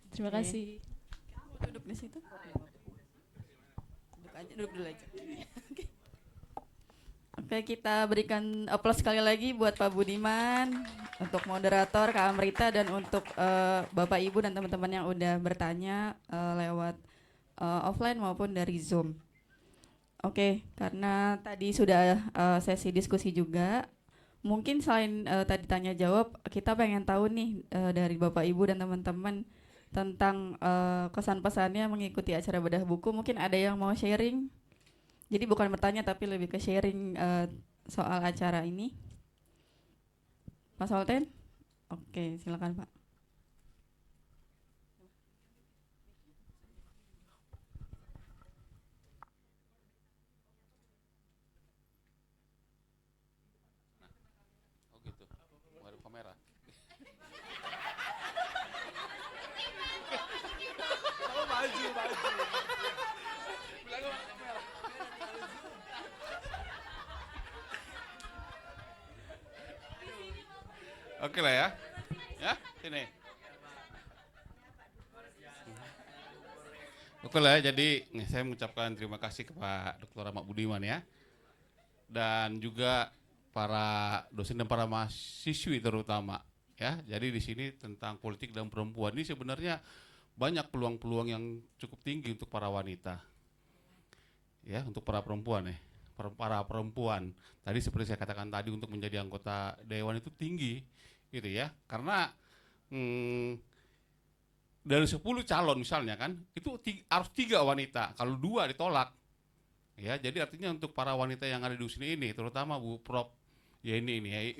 Terima kasih. Duduk di situ. Duduk dulu aja. Oke, kita berikan aplaus sekali lagi buat Pak Budiman, untuk moderator Kak Amrita, dan untuk Bapak Ibu dan teman-teman yang udah bertanya lewat offline maupun dari Zoom. Oke, karena tadi sudah sesi diskusi juga, mungkin selain tadi tanya jawab, kita pengen tahu nih dari Bapak Ibu dan teman-teman tentang kesan pesannya mengikuti acara bedah buku. Mungkin ada yang mau sharing? Jadi bukan bertanya tapi lebih ke sharing soal acara ini. Mas Holten? Oke, silakan Pak. Oh gitu. Ada kamera. Oke lah ya. Ya, sini. Oke lah ya, jadi saya mengucapkan terima kasih kepada Dr. Ahmad Budiman ya. Dan juga para dosen dan para mahasiswi terutama ya. Jadi di sini tentang politik dan perempuan ini sebenarnya banyak peluang-peluang yang cukup tinggi untuk para wanita. Ya, untuk para perempuan ya. Para perempuan. Tadi seperti saya katakan tadi, untuk menjadi anggota dewan itu tinggi gitu ya. Karena dari 10 calon misalnya kan, itu harus 3 wanita. Kalau 2 ditolak. Ya, jadi artinya untuk para wanita yang ada di sini ini, terutama Bu Prof, ya ini ya,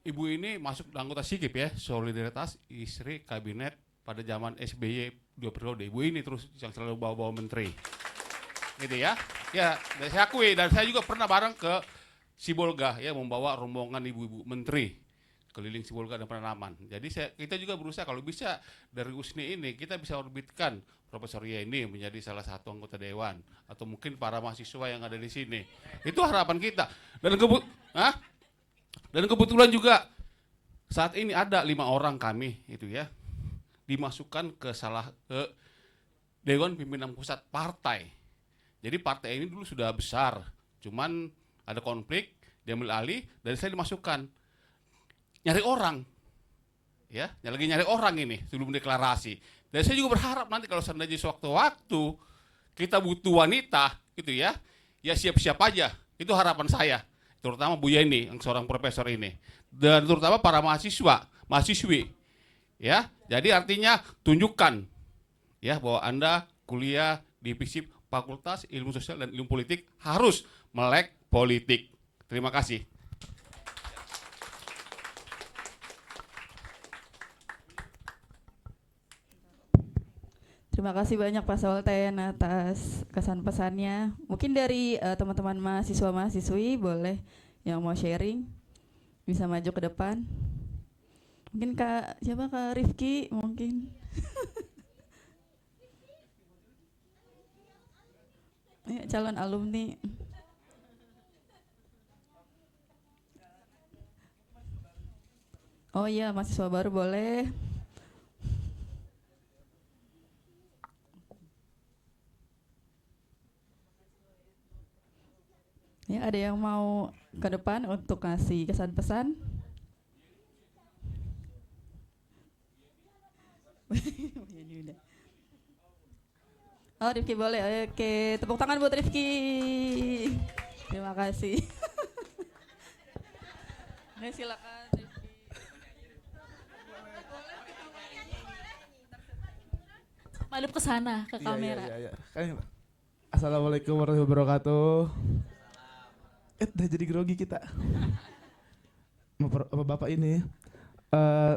Ibu ini masuk anggota SIKIP ya, Solidaritas Istri Kabinet pada zaman SBY 2 periode. Ibu ini terus yang selalu bawa-bawa menteri. Gitu ya. Ya, dan saya akui, dan saya juga pernah bareng ke Sibolga ya, membawa rombongan ibu-ibu menteri keliling Sibolga dan Pranamanan. Jadi kita juga berusaha kalau bisa dari USNI ini kita bisa orbitkan Profesor Yeni menjadi salah satu anggota dewan atau mungkin para mahasiswa yang ada di sini. Itu harapan kita. Dan kebetulan juga saat ini ada 5 orang kami itu ya dimasukkan ke Dewan Pimpinan Pusat Partai. Jadi partai ini dulu sudah besar, cuman ada konflik, diambil alih, dan saya dimasukkan. Nyari orang, ya, lagi nyari orang ini sebelum deklarasi. Dan saya juga berharap nanti kalau seandainya sewaktu-waktu kita butuh wanita, gitu ya siap-siap aja. Itu harapan saya, terutama Bu Yeni, yang seorang profesor ini, dan terutama para mahasiswi, ya. Jadi artinya tunjukkan, ya, bahwa Anda kuliah di FISIP Fakultas Ilmu Sosial dan Ilmu Politik harus melek politik. Terima kasih. Terima kasih banyak Pak Solten atas kesan pesannya. Mungkin dari teman-teman mahasiswa-mahasiswi boleh yang mau sharing bisa maju ke depan. Mungkin Kak Rifki mungkin. Ya, calon alumni. Oh iya, mahasiswa baru boleh. Ya, ada yang mau ke depan untuk ngasih kesan pesan? Oh, Rifki boleh. Oke, tepuk tangan buat Rifki. Terima kasih. Oke, silakan Rifki. Madep ke sana ke kamera. Iya. Assalamualaikum warahmatullahi wabarakatuh. Udah jadi grogi kita. Bapak ini.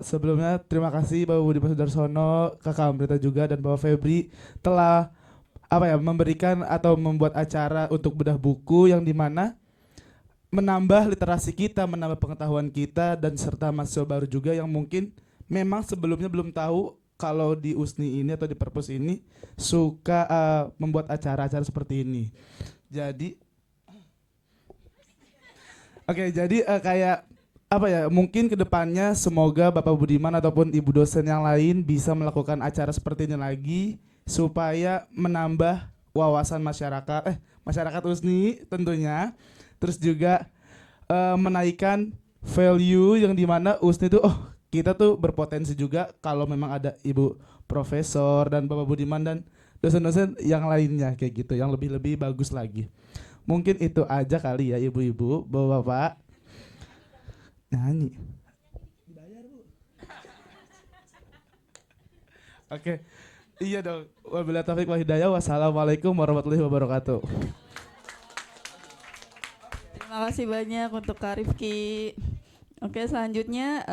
Sebelumnya terima kasih Bapak Budiman Sudarsono, Kakak Amrita juga, dan Bapak Febri telah memberikan atau membuat acara untuk bedah buku yang dimana menambah literasi kita, menambah pengetahuan kita, dan serta mahasiswa baru juga yang mungkin memang sebelumnya belum tahu kalau di USNI ini atau di Perpus ini suka membuat acara-acara seperti ini. Jadi kayak mungkin kedepannya semoga Bapak Budiman ataupun Ibu dosen yang lain bisa melakukan acara seperti ini lagi supaya menambah wawasan masyarakat USNI tentunya, terus juga menaikkan value yang dimana USNI itu kita tuh berpotensi juga kalau memang ada Ibu Profesor dan Bapak Budiman dan dosen-dosen yang lainnya kayak gitu yang lebih bagus lagi. Mungkin itu aja kali ya ibu-ibu, bapak-bapak. Nyanyi. Dibayar, Bu. Oke. Iya dong. Wabillahi taufiq wal hidayah. Wassalamualaikum warahmatullahi wabarakatuh. Terima kasih banyak untuk Kak Rifki. Oke, selanjutnya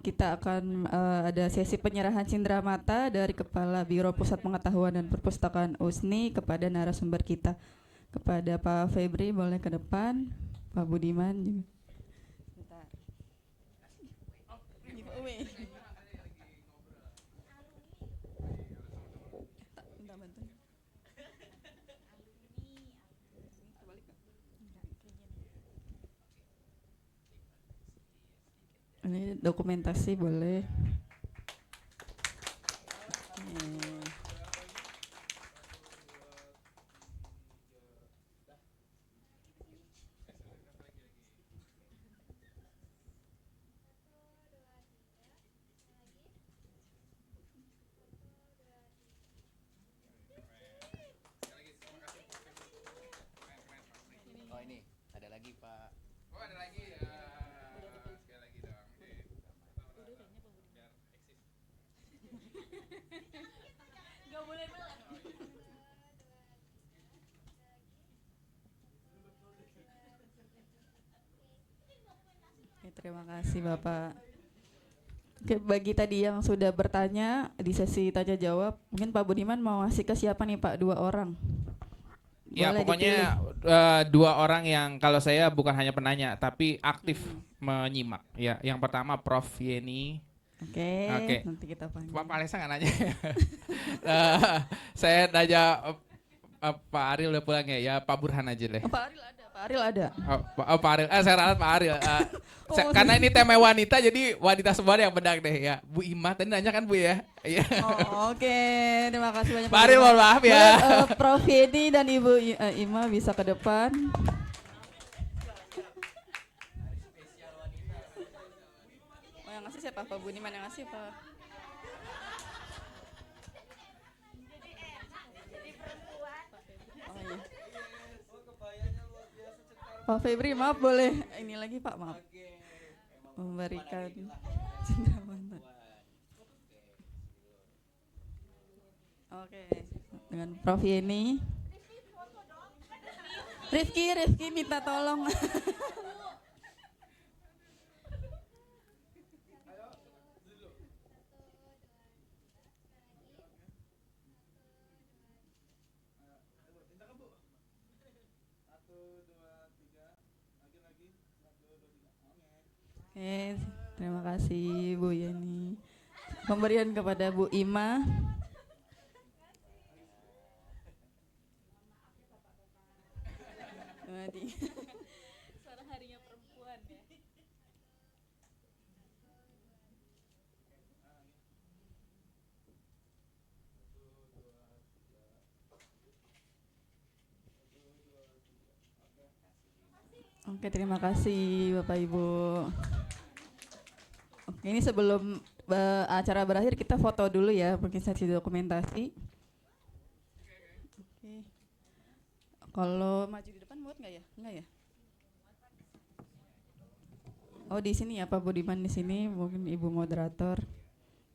kita akan ada sesi penyerahan cindramata dari Kepala Biro Pusat Pengetahuan dan Perpustakaan USNI kepada narasumber kita. Kepada Pak Febri boleh ke depan, Pak Budiman juga. Ini dokumentasi boleh. Oh ini ada lagi Pak. Oh ada lagi ya. Sekali lagi dong. Gak boleh malah. Oke, terima kasih Bapak. Oke, bagi tadi yang sudah bertanya di sesi tanya jawab, mungkin Pak Budiman mau ngasih ke siapa nih Pak? 2 orang. Ya Boleh pokoknya dipilih. 2 orang yang kalau saya bukan hanya penanya tapi aktif menyimak. Ya, yang pertama Prof Yeni. Oke, nanti kita panggil. Pak Alesa nggak nanya. Saya nanya Pak Ariel udah pulang ya? Ya Pak Burhan aja deh. Oh, Pak Ariel ada, Pak Ariel ada. Pak Ariel, saya ralat Pak Ariel. Karena ini tema wanita, jadi wanita semua yang bedak deh ya. Bu Ima tadi nanya kan Bu ya? Iya. Oh, oke, terima kasih banyak. Pak Ariel, mohon maaf ya. Boleh, Prof Yedi dan Ibu Ima bisa ke depan. Oh, yang ngasih siapa? Pak Budiman yang ngasih Pak. Oh, iya. Pak Febri, maaf boleh ini lagi Pak, maaf. Memberikan cinta mantan. Oke, dengan Prof Yeni. Rifki minta tolong. Oke, terima kasih Bu Yeni. Pemberian kepada Bu Ima. Suara harinya perempuan ya. Oke, terima kasih Bapak Ibu. Oke, ini sebelum acara berakhir kita foto dulu ya, mungkin sesi dokumentasi. Oke. Kalau maju di depan muat nggak ya? Nggak ya? Oh di sini ya Pak Budiman di sini, mungkin Ibu moderator.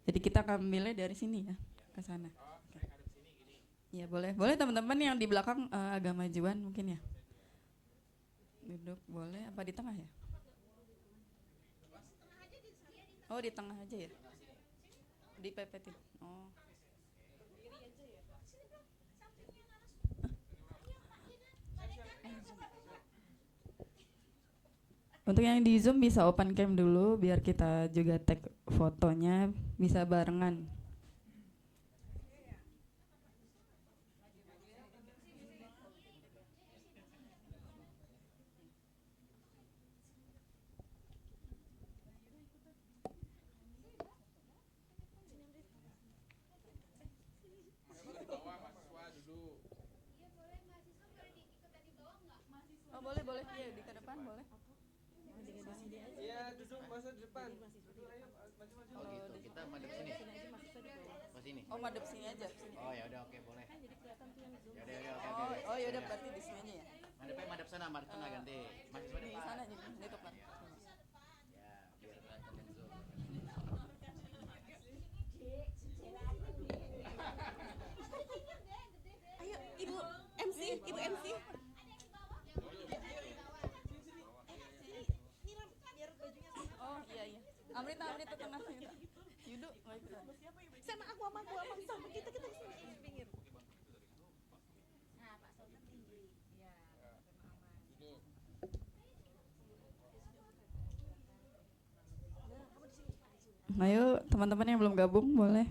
Jadi kita akan milih dari sini ya, ke sana. Ya boleh, boleh teman-teman yang di belakang agak majuan mungkin ya. Duduk boleh, apa di tengah ya? Oh di tengah aja ya? Dipepetin. Oh. Untuk yang di Zoom bisa open cam dulu biar kita juga tag fotonya bisa barengan. Oh boleh boleh ya di ke depan boleh. Iya, duduk masa di depan. Oh gitu, kita madep sini. Oh sini. Oh madep sini aja. Oh ya udah oke boleh. Ya udah oke. Oh ya udah berarti di sini aja ya. Madep sana ganti. Mahasiswa Di depan. sana aja, di depan. Ya, biar kelihatan yang zoom. Ayo Ibu MC, Ibu MC. Oh iya iya. Amrita tengah sini. Yudu nggak ikutan. Sama aku sama kita di pinggir. Ayo teman-teman yang belum gabung boleh.